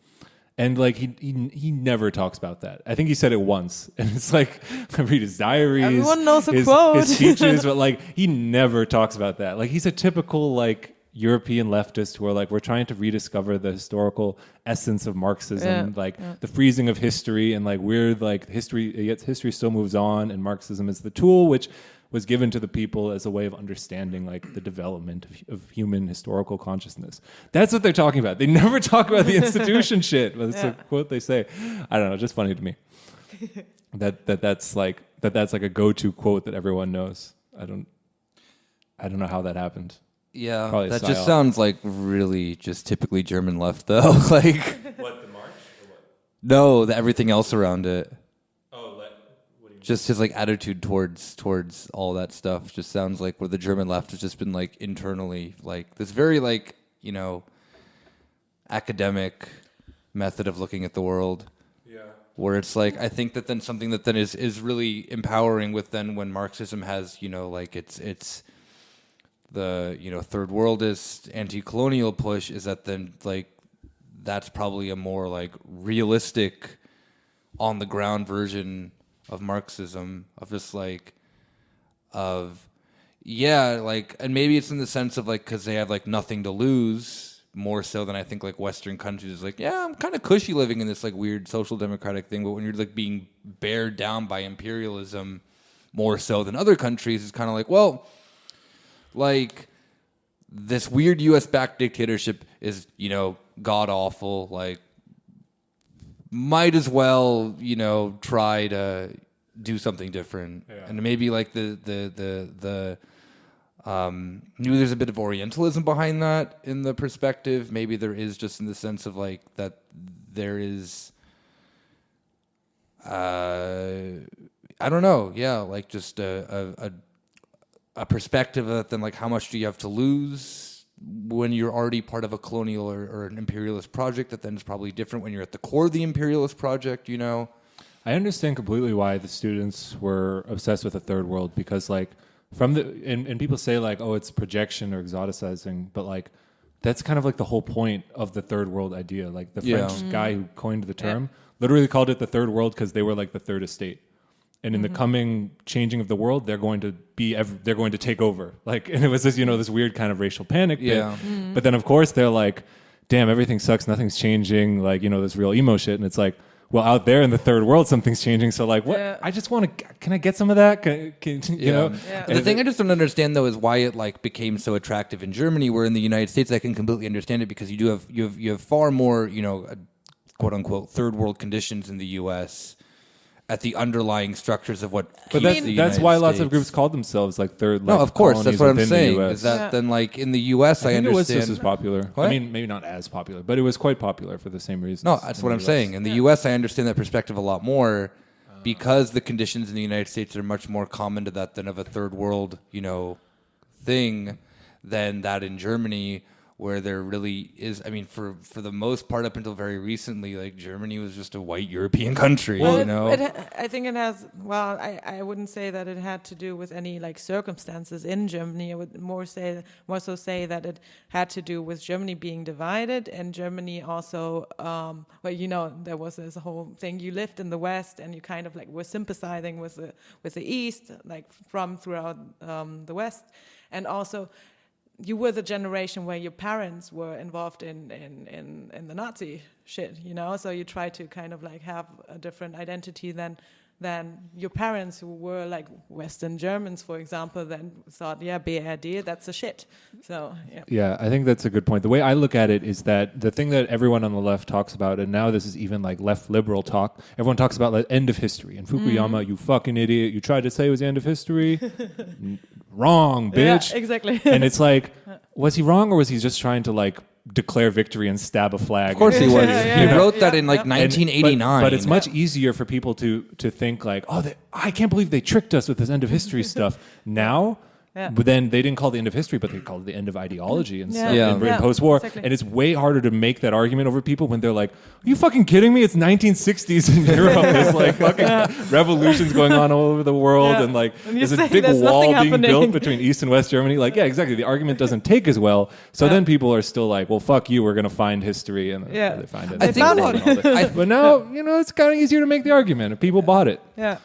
And like he never talks about that. I think he said it once, and it's like, I read his diaries, everyone knows the quote, his speeches, but like he never talks about that. Like he's a typical like European leftist who are like, we're trying to rediscover the historical essence of Marxism, the freezing of history, and like we're like history still moves on, and Marxism is the tool which was given to the people as a way of understanding like the development of human historical consciousness. That's what they're talking about. They never talk about the institution shit, but it's a quote they say. I don't know, just funny to me. that's like a go-to quote that everyone knows. I don't know how that happened. Yeah, Probably that psyop. just sounds like really just typically German left, though. Like, What, the march or what? no, everything else around it. Oh, what do you just his like attitude towards all that stuff just sounds like where the German left has just been like internally like this very like, you know, academic method of looking at the world. Yeah. Where it's like I think that then something that then is really empowering with then when Marxism has, you know, like it's the, you know, third worldist anti-colonial push is that then like that's probably a more like realistic on the ground version of Marxism of just like of like, and maybe it's in the sense of like because they have like nothing to lose more so than I think like Western countries is like, yeah, I'm kind of cushy living in this like weird social democratic thing, but when you're like being bared down by imperialism more so than other countries, it's kind of like, well, like this weird US backed dictatorship is, you know, god awful, like might as well, you know, try to do something different. Yeah. And maybe like the maybe there's a bit of Orientalism behind that in the perspective. Maybe there is just in the sense of like that there is I don't know, yeah, like just a perspective of then like how much do you have to lose when you're already part of a colonial or an imperialist project that then is probably different when you're at the core of the imperialist project, you know? I understand completely why the students were obsessed with the third world because like from the and people say like, oh, it's projection or exoticizing, but like that's kind of like the whole point of the third world idea. Like the French guy who coined the term literally called it the third world because they were like the third estate. And in the coming changing of the world, they're going to take over. Like, and it was this, you know, this weird kind of racial panic. Yeah. But then of course they're like, damn, everything sucks. Nothing's changing. Like, you know, this real emo shit. And it's like, well, out there in the third world, something's changing. So like, what? Yeah. I just want to, can I get some of that? You know? Yeah. The thing I just don't understand though is why it like became so attractive in Germany, where in the United States, I can completely understand it because you have far more, you know, quote unquote third world conditions in the U.S. at the underlying structures of what. But that's why lots of groups called themselves like third. Like, no, of course, that's what I'm saying. Is that then like in the U.S. I understand it was just as popular. What? I mean, maybe not as popular, but it was quite popular for the same reasons. No, that's what I'm saying. In the U.S., I understand that perspective a lot more because the conditions in the United States are much more common to that than of a third world, you know, thing than that in Germany. Where there really is, I mean, for the most part, up until very recently, like Germany was just a white European country, well, you know. I think it has. Well, I wouldn't say that it had to do with any like circumstances in Germany. I would more so say that it had to do with Germany being divided, and Germany also. Well, you know, there was this whole thing. You lived in the West, and you kind of like were sympathizing with the East, like from throughout the West, and also. You were the generation where your parents were involved in the Nazi shit, you know. So you try to kind of like have a different identity than your parents who were like Western Germans, for example. Then thought, yeah, BRD, that's a shit. So yeah. Yeah, I think that's a good point. The way I look at it is that the thing that everyone on the left talks about, and now this is even like left liberal talk. Everyone talks about like end of history and Fukuyama. You fucking idiot! You tried to say it was the end of history. Wrong, bitch. Yeah, exactly. And it's like, was he wrong or was he just trying to like declare victory and stab a flag? Of course he was. He wrote that in like 1989. But it's much easier for people to think like, oh, I can't believe they tricked us with this end of history stuff. Now, but then they didn't call it the end of history, but they called it the end of ideology and stuff in post-war. Exactly. And it's way harder to make that argument over people when they're like, are you fucking kidding me? It's 1960s in Europe. There's like fucking revolutions going on all over the world. And like there's a big wall being built between East and West Germany. Like, yeah, exactly. The argument doesn't take as well. So then people are still like, well, fuck you. We're going to find history. And they find it. I think but now, you know, it's kind of easier to make the argument if people bought it. Yeah.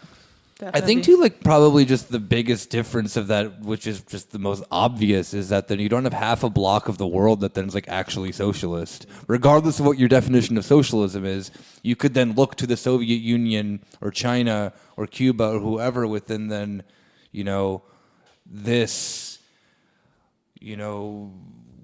Definitely. I think too, like probably just the biggest difference of that, which is just the most obvious, is that then you don't have half a block of the world that then is like actually socialist. Regardless of what your definition of socialism is, you could then look to the Soviet Union or China or Cuba or whoever within then, you know, this, you know,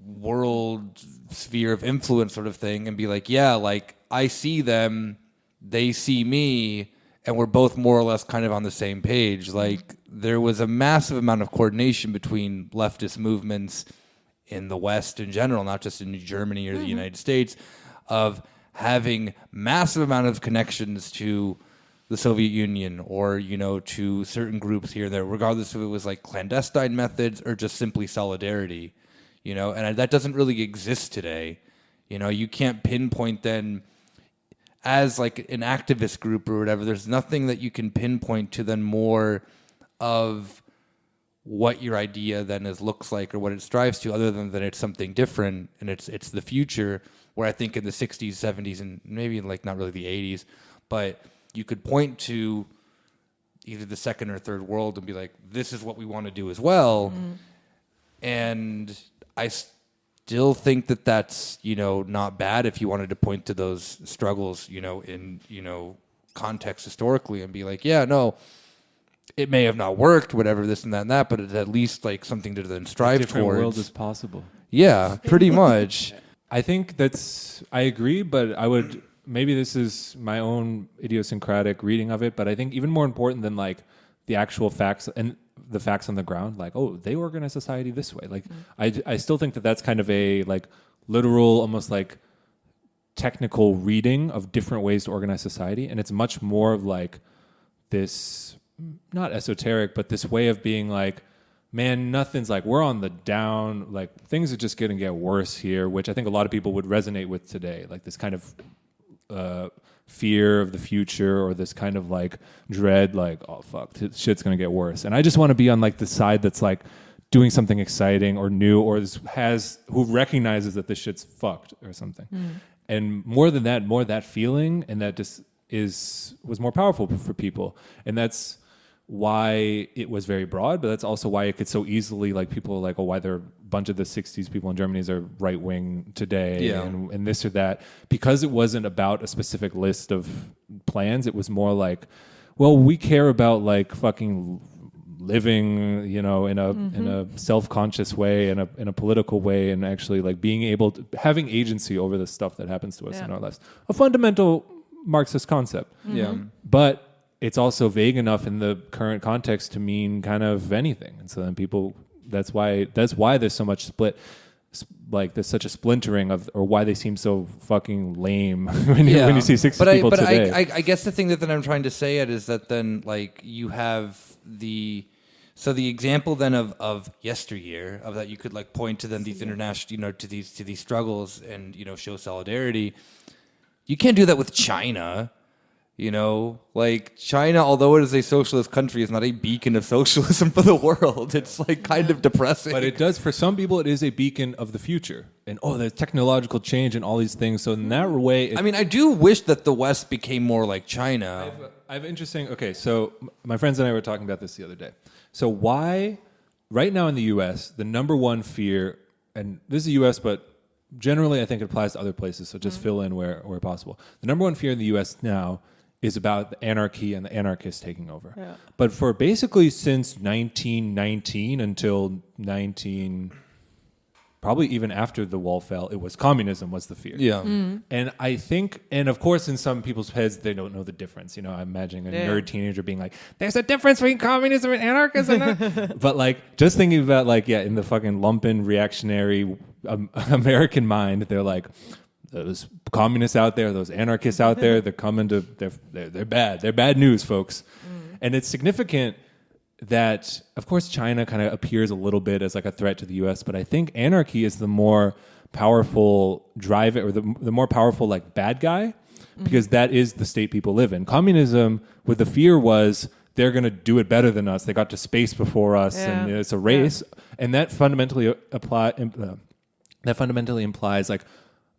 world sphere of influence sort of thing and be like, yeah, like I see them, they see me. And we're both more or less kind of on the same page. Like there was a massive amount of coordination between leftist movements in the West in general, not just in Germany or the United States, of having massive amount of connections to the Soviet Union or, to certain groups here and there, regardless if it was like clandestine methods or just simply solidarity, and that doesn't really exist today. You can't pinpoint then as like an activist group or whatever. There's nothing that you can pinpoint to then more of what your idea then looks like or what it strives to, other than that it's something different and it's the future. Where I think in the 60s, 70s, and maybe like not really the 80s, but you could point to either the second or third world and be like, this is what we want to do as well. And I still think that that's, not bad if you wanted to point to those struggles, in, context historically and be like, yeah, no, it may have not worked, whatever, this and that and that, but it's at least like something to then strive towards. A different world is possible. Yeah, pretty much. I think I agree, but I would, maybe this is my own idiosyncratic reading of it, but I think even more important than like the actual facts and the facts on the ground, like, oh, they organize society this way. Like, I still think that that's kind of a like literal, almost like technical reading of different ways to organize society. And it's much more of like this, not esoteric, but this way of being like, man, nothing's like, we're on the down, like things are just going to get worse here, which I think a lot of people would resonate with today. Like this kind of fear of the future or this kind of like dread, like, oh fuck, shit's going to get worse. And I just want to be on like the side that's like doing something exciting or new or who recognizes that this shit's fucked or something. And more than that, that feeling and that just was more powerful for people. And that's why it was very broad, but that's also why it could so easily, like people are like, oh, why there are a bunch of the 60s people in Germany are right wing today and this or that, because it wasn't about a specific list of plans. It was more like, well, we care about like fucking living, in a self-conscious way, in a political way, and actually like being able to having agency over the stuff that happens to us in our lives. A fundamental Marxist concept. Yeah. But it's also vague enough in the current context to mean kind of anything. And so then people, that's why there's so much split, like there's such a splintering of, or why they seem so fucking lame when you see 60 people today. I guess the thing that then I'm trying to say is that then like you have the example then of yesteryear, of that you could like point to then these international, to these struggles and, show solidarity. You can't do that with China. Like China, although it is a socialist country, is not a beacon of socialism for the world. It's like kind of depressing. But it does, for some people, it is a beacon of the future. And the technological change and all these things. So in that way... I do wish that the West became more like China. I have interesting... Okay, so my friends and I were talking about this the other day. So why, right now in the U.S., the number one fear, and this is the U.S., but generally I think it applies to other places, so just fill in where possible. The number one fear in the U.S. now is about the anarchy and the anarchists taking over. Yeah. But for basically since 1919 until probably even after the wall fell, it was communism was the fear. Yeah. And I think, and of course in some people's heads, they don't know the difference. I'm imagining a nerd teenager being like, there's a difference between communism and anarchism. But like, just thinking about like, in the fucking lumpen reactionary American mind, they're like, those communists out there, those anarchists out there, they're coming to, they're bad. They're bad news, folks. And it's significant that, of course, China kind of appears a little bit as like a threat to the U.S., but I think anarchy is the more powerful driver, or the more powerful like bad guy, because that is the state people live in. Communism, with the fear was they're going to do it better than us. They got to space before us, and it's a race, and that fundamentally implies like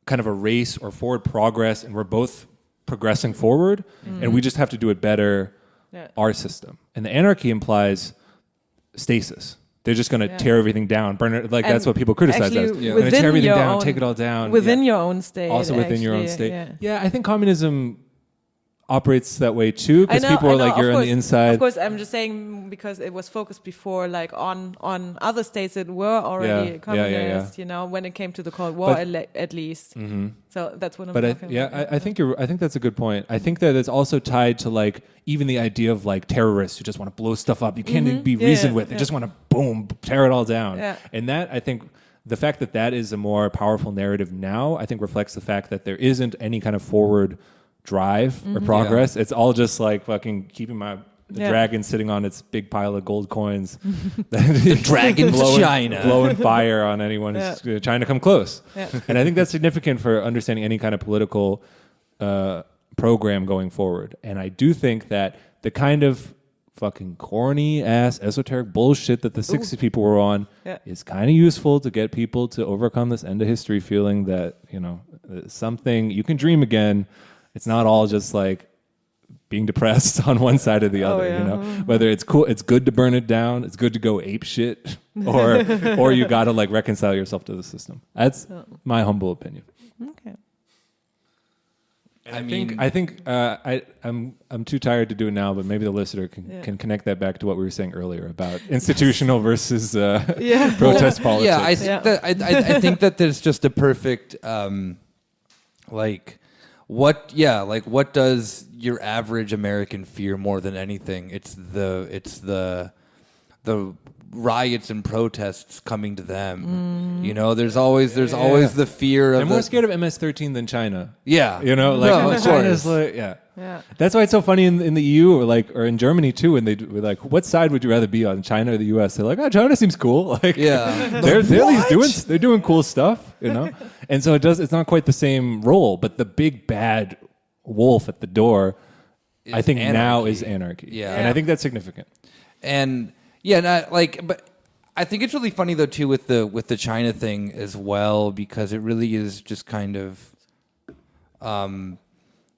kind of a race or forward progress, and we're both progressing forward, and we just have to do it better. Our system. And the anarchy implies stasis. They're just going to tear everything down, burn it. Like, that's what people criticize as. They're going to tear everything down, take it all down. Within your own state. Also within your own state. Yeah, I think communism operates that way too, because people are like, you're on the inside. Of course, I'm just saying because it was focused before, like on other states that were already communist. When it came to the Cold War, at least. So that's what I'm talking about. I think that's a good point. I think that it's also tied to like even the idea of like terrorists who just want to blow stuff up. You can't be reasoned with. They just want to boom, tear it all down. And that, I think, the fact that is a more powerful narrative now, I think reflects the fact that there isn't any kind of forward drive or progress. It's all just like fucking keeping the dragon sitting on its big pile of gold coins. The dragon's China. Blowing fire on anyone who's trying to come close. Yeah. And I think that's significant for understanding any kind of political program going forward. And I do think that the kind of fucking corny ass esoteric bullshit that the 60s people were on is kind of useful to get people to overcome this end of history feeling that, you know, something you can dream again. It's not all just like being depressed on one side or the other, you know, whether it's cool, it's good to burn it down, it's good to go ape shit, or you got to like reconcile yourself to the system. That's my humble opinion. Okay. I think I'm too tired to do it now, but maybe the listener can connect that back to what we were saying earlier about institutional versus protest politics. Yeah, I think that there's just a perfect what does your average American fear more than anything? It's the riots and protests coming to them. You know, there's always the fear of. I'm more scared of MS-13 than China. Yeah, you know, like China's like That's why it's so funny in the EU or in Germany too. When they were like, what side would you rather be on, China or the US? They're like, oh, China seems cool. Like, they're doing cool stuff, you know. And so it's not quite the same role, but the big bad wolf at the door, I think anarchy. Now is anarchy. Yeah, and I think that's significant. And but I think it's really funny though too with the China thing as well, because it really is just kind of,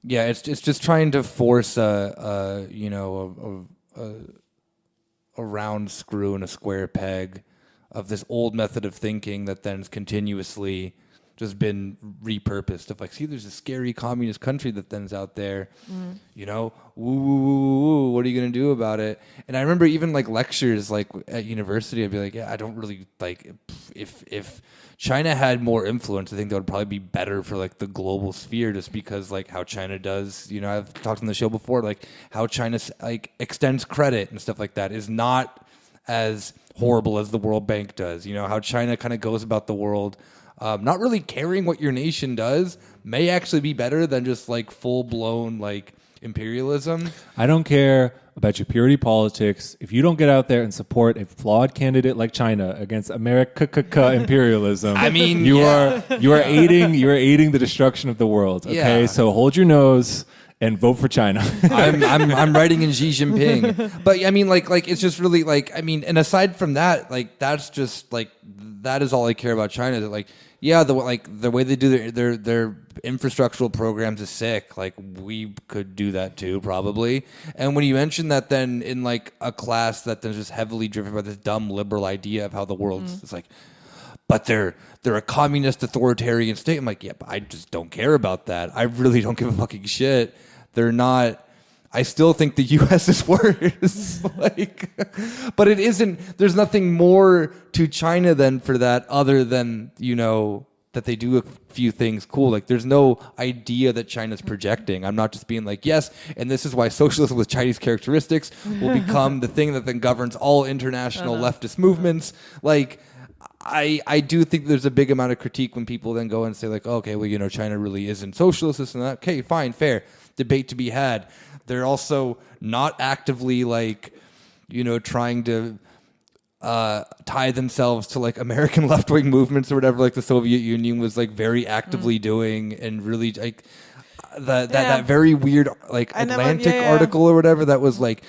it's just trying to force a round screw in a square peg of this old method of thinking that then's continuously just been repurposed of like, see, there's a scary communist country that then's out there, you know, woo, what are you going to do about it? And I remember even like lectures like at university, I'd be like, I don't really like, if China had more influence, I think that would probably be better for like the global sphere, just because like how China does, you know, I've talked on the show before, like how China like extends credit and stuff like that is not as horrible as the World Bank does. You know, how China kind of goes about the world, not really caring what your nation does, may actually be better than just like full blown like imperialism. I don't care about your purity politics if you don't get out there and support a flawed candidate like China against America imperialism. I mean, you are aiding the destruction of the world. Okay, so hold your nose and vote for China. I'm writing in Xi Jinping, but I mean, like it's just really like, I mean, and aside from that, like that's just like that is all I care about China. That like, the way they do their infrastructural programs is sick. Like we could do that too, probably. And when you mention that, then in like a class that then is just heavily driven by this dumb liberal idea of how the world's, it's like, but they're a communist authoritarian state. I'm like, yeah, but I just don't care about that. I really don't give a fucking shit. They're not. I still think the U.S. is worse. But it isn't. There's nothing more to China than for that, other than, you know, that they do a few things cool. Like there's no idea that China's projecting. I'm not just being like, yes, and this is why socialism with Chinese characteristics will become the thing that then governs all international leftist movements. Like, I do think there's a big amount of critique when people then go and say like, okay, well, you know, China really isn't socialist, this and that. Okay, fine, fair. Debate to be had. They're also not actively like, you know, trying to tie themselves to like American left-wing movements or whatever, like the Soviet Union was like very actively doing, and really like that very weird like Atlantic article or whatever that was like,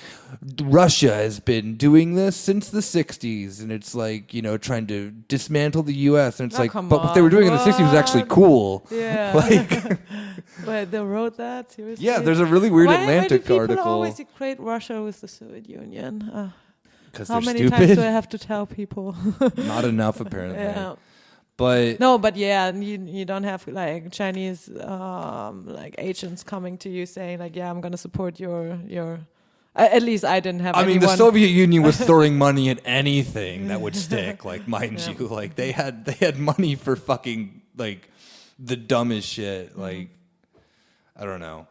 Russia has been doing this since the 60s, and it's like, you know, trying to dismantle the U.S. and it's but what they were doing in the 60s was actually cool. Yeah. Like, but they wrote that seriously. Yeah, there's a really weird Atlantic article. Why do article. always equate Russia with the Soviet Union? Because how they're many stupid. times do I have to tell people? Not enough, apparently. Yeah. But you don't have like Chinese like agents coming to you saying like, yeah, I'm going to support your. At least I didn't have. I mean, the Soviet Union was throwing money at anything that would stick. Like, mind you, like they had money for fucking like the dumbest shit. Like, I don't know.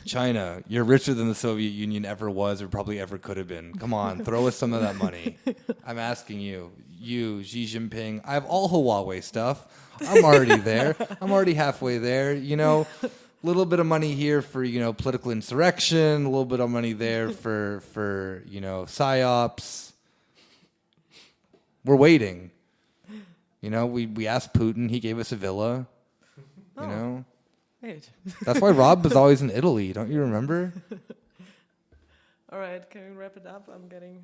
China, you're richer than the Soviet Union ever was or probably ever could have been. Come on, throw us some of that money. I'm asking you, Xi Jinping. I have all Huawei stuff. I'm already there. I'm already halfway there. You know, little bit of money here for, political insurrection, a little bit of money there for psyops. We're waiting. We asked Putin, he gave us a villa. Wait. That's why Rob was always in Italy. Don't you remember? All right, can we wrap it up? I'm getting...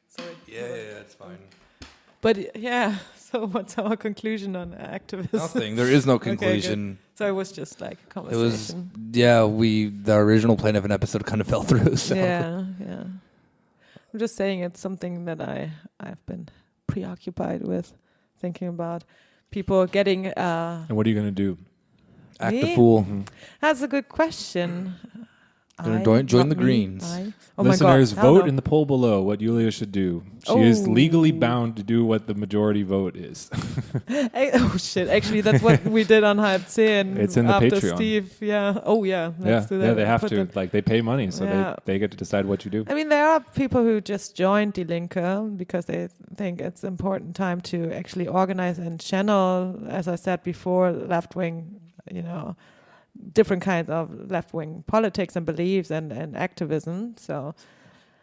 Sorry. Yeah, it's fine. But yeah, so what's our conclusion on activism? Nothing. There is no conclusion. Okay, so it was just like a It was, conversation. the original plan of an episode kind of fell through. So. Yeah. I'm just saying it's something that I've been preoccupied with, thinking about people getting... And what are you going to do? Act Me? a fool. Mm-hmm. That's a good question. Gonna join the not me, Greens. Oh my Listeners, God. Hell vote no. in the poll below what Yulia should do. She is legally Oh. bound to do what the majority vote is. Oh shit! Actually, that's what we did on Hype 10. It's in the after Patreon. Steve. Yeah. Oh yeah. Let's do that. Yeah, they have Put to. the- They pay money, so Yeah. they get to decide what you do. I mean, there are people who just joined Die Linke because they think it's important time to actually organize and channel, as I said before, left wing, different kinds of left wing politics and beliefs and activism. So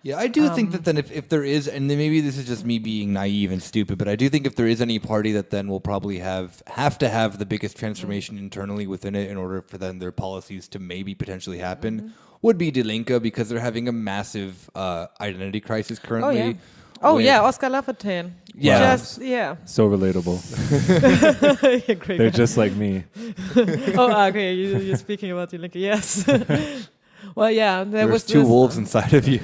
Yeah, I do think that then if there is, and then maybe this is just me being naive and stupid, but I do think if there is any party that then will probably have to have the biggest transformation internally within it in order for then their policies to maybe potentially happen, would be Die Linke, because they're having a massive identity crisis currently. Oh with- yeah, Oscar Lafontaine. Yeah. Just, yeah. So relatable. Yeah, great They're guy. just like me. Oh, okay. You're speaking about Die Linke. Yes. Well, yeah. There was There's two this, wolves inside of you.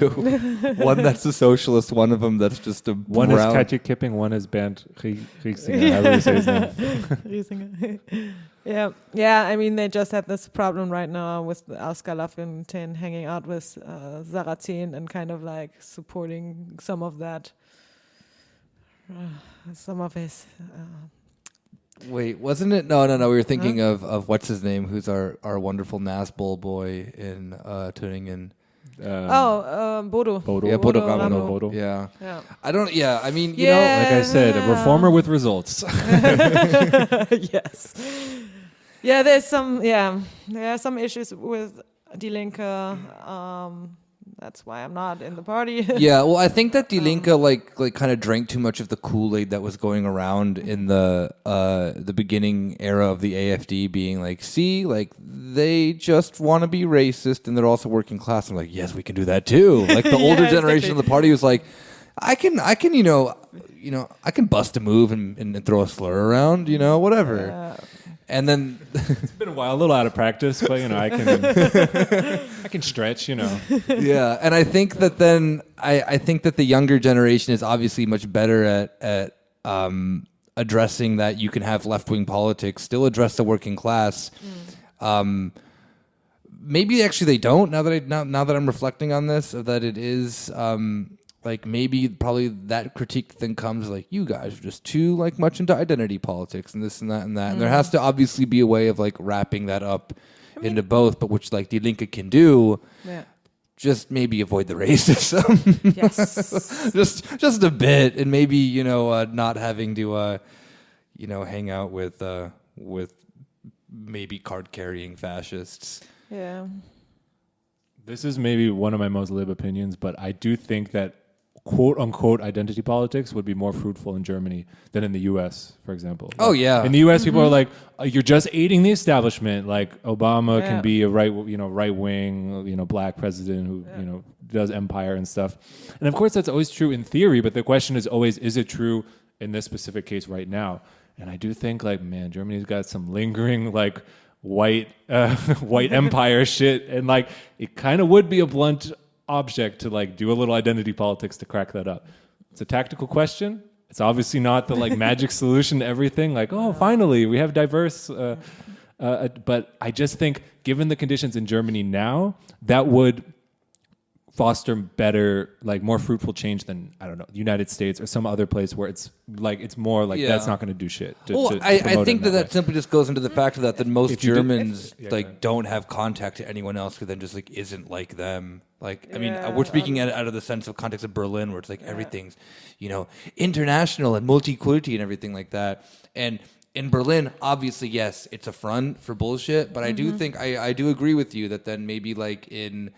One that's a socialist, one of them that's just a One brown. is Katja Kipping, one is Bernd Riesinger. However you say his name. Riesinger. Yeah. I mean, they just had this problem right now with Oscar Lafontaine hanging out with Sarrazin and kind of like supporting some of that, some of his. Wait, wasn't it? No. We were thinking of what's his name, who's our wonderful Nazbol boy in Tuningen. Bodo. Bodo. Yeah, Bodo Ramo. Gamano. Bodo. Yeah. Yeah. I don't. Yeah, I mean, Yeah. Like I said, a reformer with results. Yes. Yeah, there are some issues with Die Linke. That's why I'm not in the party. Yeah, well, I think that Die Linke like kind of drank too much of the Kool-Aid that was going around in the beginning era of the AfD, being like, see, like they just want to be racist and they're also working class. I'm like, yes, we can do that too. Like the older generation of the party was like, I can I can bust a move and throw a slur around, whatever. And then It's been a while, a little out of practice, but I can stretch, yeah, and I think that then I think that the younger generation is obviously much better at addressing that you can have left wing politics, still address the working class. Maybe actually they don't. Now that I'm reflecting on this, that it is. Like maybe probably that critique then comes like, you guys are just too like much into identity politics and this and that and that. And there has to obviously be a way of like wrapping that up into both, but which like Die Linke can do. Yeah. Just maybe avoid the racism. Yes. just a bit, and maybe not having to hang out with maybe card carrying fascists. Yeah. This is maybe one of my most lib opinions, but I do think that quote unquote identity politics would be more fruitful in Germany than in the US, for example. Oh, yeah. In the US, people are like, you're just aiding the establishment. Like Obama Yeah. can be a right wing, black president who, does empire and stuff. And of course, that's always true in theory, but the question is always, is it true in this specific case right now? And I do think Germany's got some lingering white empire shit, and it kind of would be a blunt object to do a little identity politics to crack that up. It's a tactical question. It's obviously not the magic solution to everything. Finally we have diverse. But I just think, given the conditions in Germany now, that would foster better, more fruitful change than, I don't know, the United States or some other place where it's more Yeah. that's not going to do shit. I think that that simply just goes into the fact that most If you do- Germans Yeah, go ahead. don't have contact to anyone else who then just isn't like them. I mean, Yeah, we're speaking out of the sense of context of Berlin, where it's everything's international and multi-kulti and everything like that. And in Berlin, obviously, yes, it's a front for bullshit. But I do think I do agree with you that then maybe like in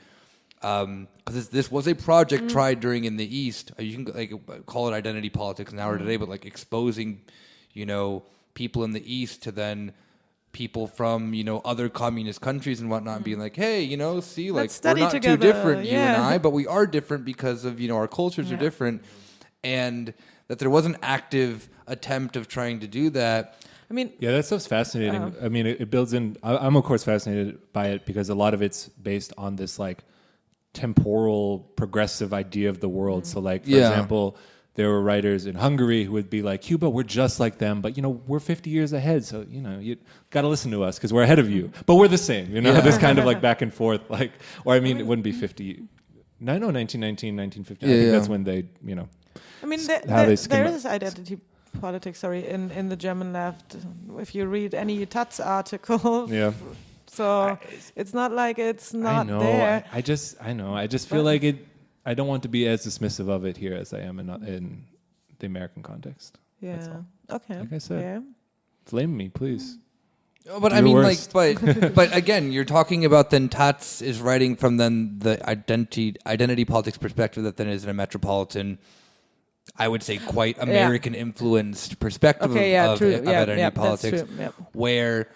because this was a project tried during in the East. You can like call it identity politics now or today, but like exposing, people in the East to then people from other communist countries and whatnot, and being like, hey, see, like we're not together. too different, you Yeah. and I, but we are different because of our cultures are different, and that there was an active attempt of trying to do that. I mean, Yeah, that stuff's fascinating. I mean, it builds in. I'm of course fascinated by it because a lot of it's based on this like temporal progressive idea of the world. So like, for example, there were writers in Hungary who would be like, Cuba, we're just like them, but we're 50 years ahead. So, you got to listen to us because we're ahead of you, but we're the same, this kind of like back and forth, like, or I mean, it wouldn't be 50. No, 1919, 1950. I think that's when they, I mean, there is identity politics. Sorry, in the German left. If you read any Taz article, so it's not like it's not there. I just feel like it. I don't want to be as dismissive of it here as I am in the American context. Yeah. That's all. Okay. Like I said, Yeah. flame me, please. But Do I your mean, worst. but again, you're talking about then Tats is writing from then the identity politics perspective that then is in a metropolitan, I would say quite American influenced perspective of identity politics, that's true. Yeah. where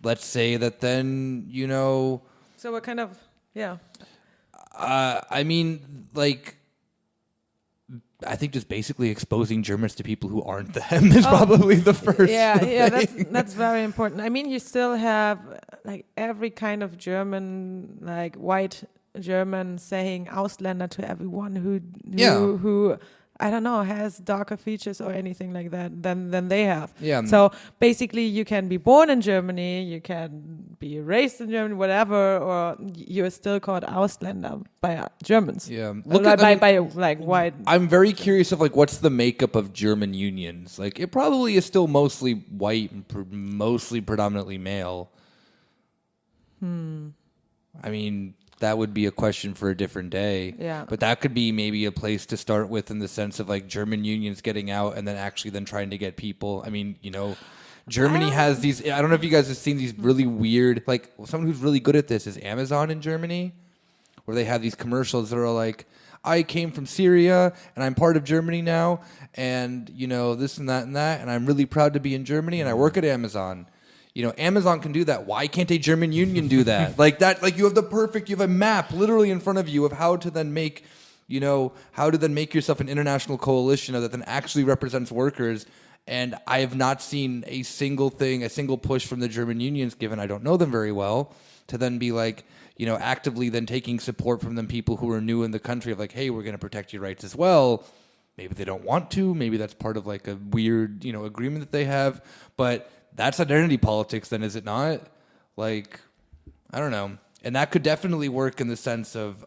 let's say that then So what kind of I mean, like, I think just basically exposing Germans to people who aren't them is probably the first. Yeah, that's very important. I mean, you still have like every kind of German, like white German, saying Ausländer to everyone who I don't know has darker features or anything like that than they have. Yeah. So basically, you can be born in Germany, you can be raised in Germany, whatever, or you're still called Ausländer by Germans. Yeah. By like white. I'm very curious of like what's the makeup of German unions. Like it probably is still mostly white and mostly predominantly male. I mean, that would be a question for a different day. Yeah. But that could be maybe a place to start with in the sense of like German unions getting out and then actually then trying to get people. I mean, Germany has these, I don't know if you guys have seen these really weird, like someone who's really good at this is Amazon in Germany, where they have these commercials that are like, I came from Syria and I'm part of Germany now. And, this and that, and I'm really proud to be in Germany and I work at Amazon. Amazon can do that. Why can't a German union do that? Like that, like you have a map literally in front of you of how to then make, yourself an international coalition that then actually represents workers. And I have not seen a single push from the German unions, given I don't know them very well, to then be like, actively then taking support from them people who are new in the country of like, hey, we're going to protect your rights as well. Maybe they don't want to. Maybe that's part of like a weird, agreement that they have. But that's identity politics then, is it not? Like, I don't know. And that could definitely work in the sense of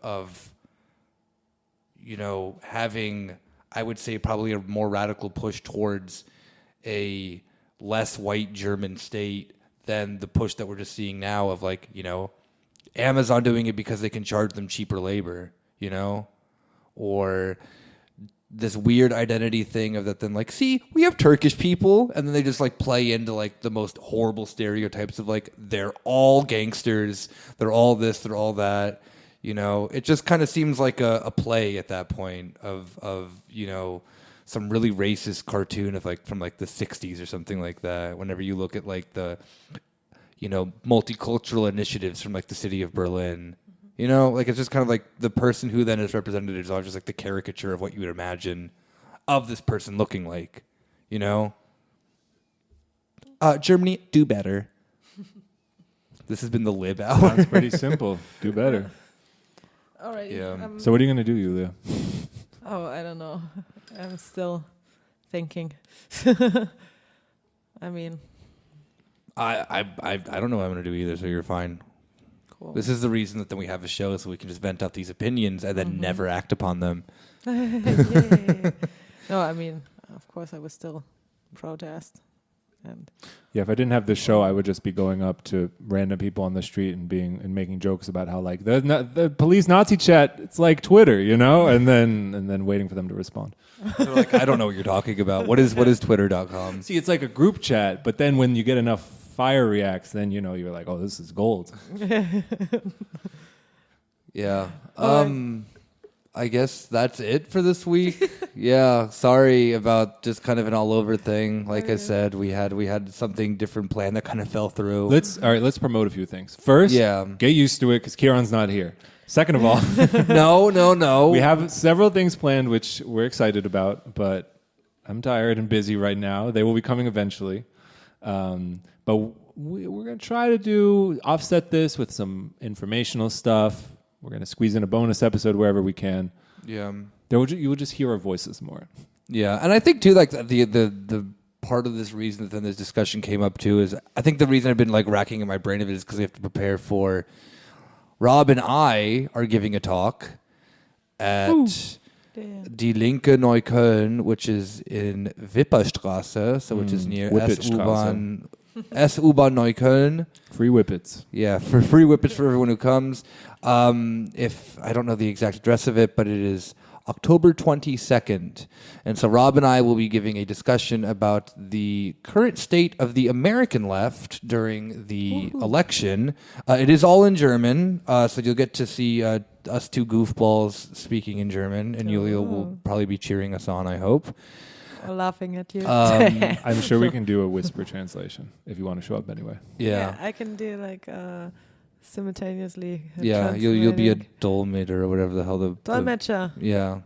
having, I would say, probably a more radical push towards a less white German state than the push that we're just seeing now of like, Amazon doing it because they can charge them cheaper labor, or this weird identity thing of that then like, see, we have Turkish people, and then they just like play into like the most horrible stereotypes of like they're all gangsters, they're all this, they're all that. It just kind of seems like a play at that point of some really racist cartoon of like from like the 60s or something like that. Whenever you look at like the multicultural initiatives from like the city of Berlin. Like it's just kind of like the person who then is represented is always just like the caricature of what you would imagine of this person looking like, Germany, do better. This has been the Lib Hour. Sounds pretty simple. Do better. All right. Yeah. So what are you going to do, Yulia? Oh, I don't know. I'm still thinking. I mean, I don't know what I'm going to do either, so you're fine. cool. This is the reason that then we have a show, so we can just vent out these opinions and then never act upon them. Yay. No, I mean, of course, I would still protest And Yeah, if I didn't have this show, I would just be going up to random people on the street and making jokes about how like the police Nazi chat, it's like Twitter, you know, and then waiting for them to respond. They're like, I don't know what you're talking about. What is Twitter.com? See, it's like a group chat, but then when you get enough fire reacts, then you know you're like, oh, this is gold. Yeah. I guess that's it for this week. Yeah. Sorry about just kind of an all over thing. Like I said, we had something different planned that kind of fell through. Let's promote a few things. First, get used to it because Kieran's not here. Second of all, no. We have several things planned which we're excited about, but I'm tired and busy right now. They will be coming eventually. But we're going to try to offset this with some informational stuff. We're going to squeeze in a bonus episode wherever we can. Yeah. You will just hear our voices more. Yeah. And I think, too, like the part of this reason that this discussion came up, too, is I think the reason I've been like racking in my brain of it is because we have to prepare for Rob and I are giving a talk at Die Linke Neukölln, which is in Wipperstraße, so which is near S-U-Bahn Neukölln. Free whippets. Yeah, for free whippets for everyone who comes. If I don't know the exact address of it, but it is October 22nd. And so Rob and I will be giving a discussion about the current state of the American left during the election. It is all in German, so you'll get to see us two goofballs speaking in German, and Julia will probably be cheering us on, I hope. Laughing at you. I'm sure we can do a whisper translation if you want to show up anyway. Yeah. I can do like simultaneously. Yeah, you'll be a Dolmetscher or whatever the hell the Dolmetscher. Yeah.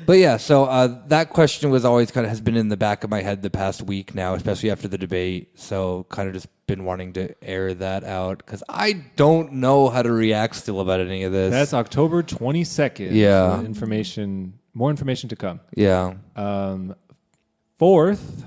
But yeah, so that question was always kind of has been in the back of my head the past week now, especially after the debate. So kind of just been wanting to air that out because I don't know how to react still about any of this. That's October 22nd. Yeah. More information to come. Yeah. 4th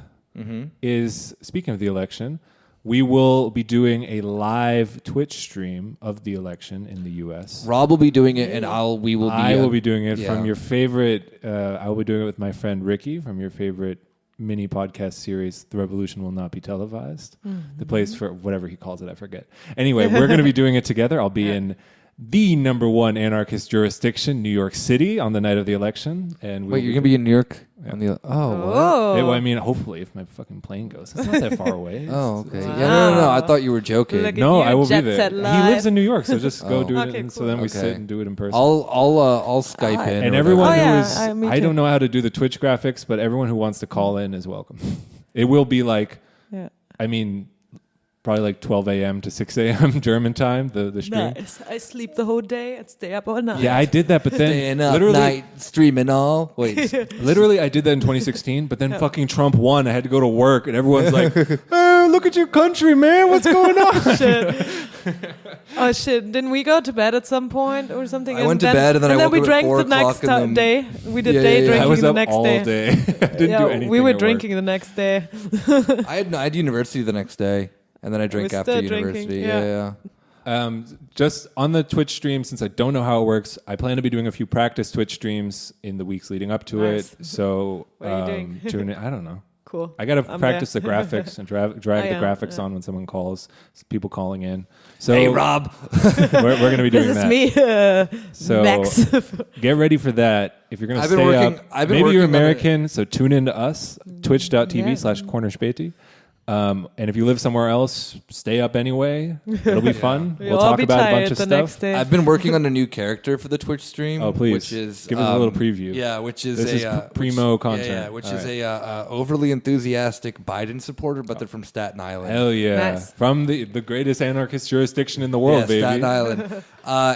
is, speaking of the election, we will be doing a live Twitch stream of the election in the U.S. Rob will be doing it, and I will be doing it from your favorite. I will be doing it with my friend Ricky from your favorite mini podcast series. The Revolution Will Not Be Televised. The place for whatever he calls it, I forget. Anyway, we're going to be doing it together. I'll be in the number one anarchist jurisdiction, New York City, on the night of the election. And wait, you're gonna be in New York on the? Well, I mean, hopefully, if my fucking plane goes, it's not that far away. Okay. Wow. Yeah, no. I thought you were joking. No, I will be there. He lives in New York, so just go do it. Okay, and cool. so then we sit and do it in person. I'll Skype in. And everyone who is, I don't know how to do the Twitch graphics, but everyone who wants to call in is welcome. It will be like, I mean, probably like 12 a.m. to 6 a.m. German time, the stream. Nice. I sleep the whole day and stay up all night. Yeah, I did that, but then staying up literally night streaming all. Wait, literally, I did that in 2016, but then fucking Trump won. I had to go to work, and everyone's like, "Oh, look at your country, man! What's going on?" Shit. Oh shit! Didn't we go to bed at some point or something? I went to bed, and then I woke we up at drank 4 the next o'clock day. We did day drinking I was the up next all day. I didn't do anything. We were at drinking work. the next day. I had university the next day, and then I drank We're after still university. drinking, Yeah. Just on the Twitch stream, since I don't know how it works, I plan to be doing a few practice Twitch streams in the weeks leading up to Nice. it. So What are you doing? tune in. I don't know. Cool. I got to I'm practice there. the graphics and drag the graphics on when someone calls. People calling in. So Hey, Rob. we're going to be doing This is that. me, So Max. get ready for that. If you're going to I've been stay working- up, I've been maybe you're working on it. American, so tune in to us, twitch.tv/corner Späti. And if you live somewhere else, stay up anyway. It'll be fun. We'll We'll all talk be about a tired bunch of the stuff. next day. I've been working on a new character for the Twitch stream. Oh, please. Which is Give us a little preview. Yeah, which is This is primo content. Yeah, which All is right. a overly enthusiastic Biden supporter, but they're from Staten Island. Hell yeah. Nice. From the greatest anarchist jurisdiction in the world, Yeah, baby. Staten Island.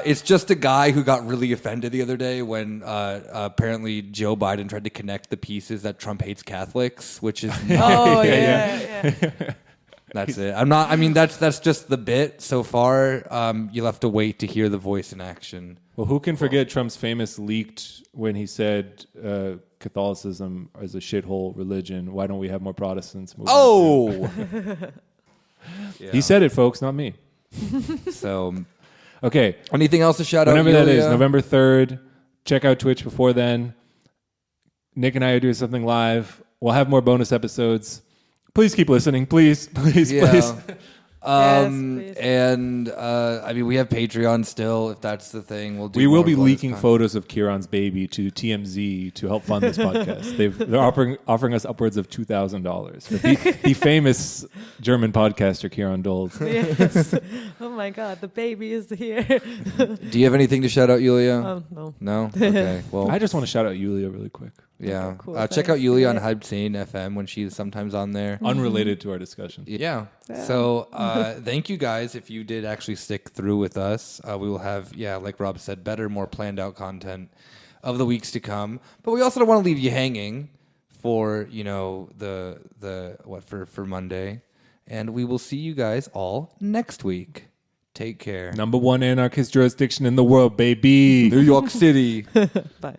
It's just a guy who got really offended the other day when apparently Joe Biden tried to connect the pieces that Trump hates Catholics, which is Oh yeah. that's it. That's just the bit so far. You'll have to wait to hear the voice in action. Well, who can forget Trump's famous leaked when he said Catholicism is a shithole religion. Why don't we have more Protestants? moving Oh, He said it, folks, not me. so Okay. anything else to shout out? Whenever that is, Yulia? November 3rd. Check out Twitch before then. Nick and I are doing something live. We'll have more bonus episodes. Please keep listening. Please. Please. Yes, please. And I mean, we have Patreon still. If that's the thing, we'll do. We will more be bonus leaking content. photos of Kieran's baby to TMZ to help fund this podcast. They're offering us upwards of $2,000. The famous German podcaster Kieran Dold. Yes. Oh my God, the baby is here. Do you have anything to shout out, Yulia? No. No. Okay. Well, I just want to shout out Yulia really quick. yeah. Okay, cool, Check thanks. out Yulia on Yeah. Hypesane FM when she's sometimes on there. Unrelated to our discussion. Yeah. So thank you guys if you did actually stick through with us. We will have, like Rob said, better, more planned out content of the weeks to come. But we also don't want to leave you hanging for, for Monday. And we will see you guys all next week. Take care. Number one anarchist jurisdiction in the world, baby. New York City. Bye.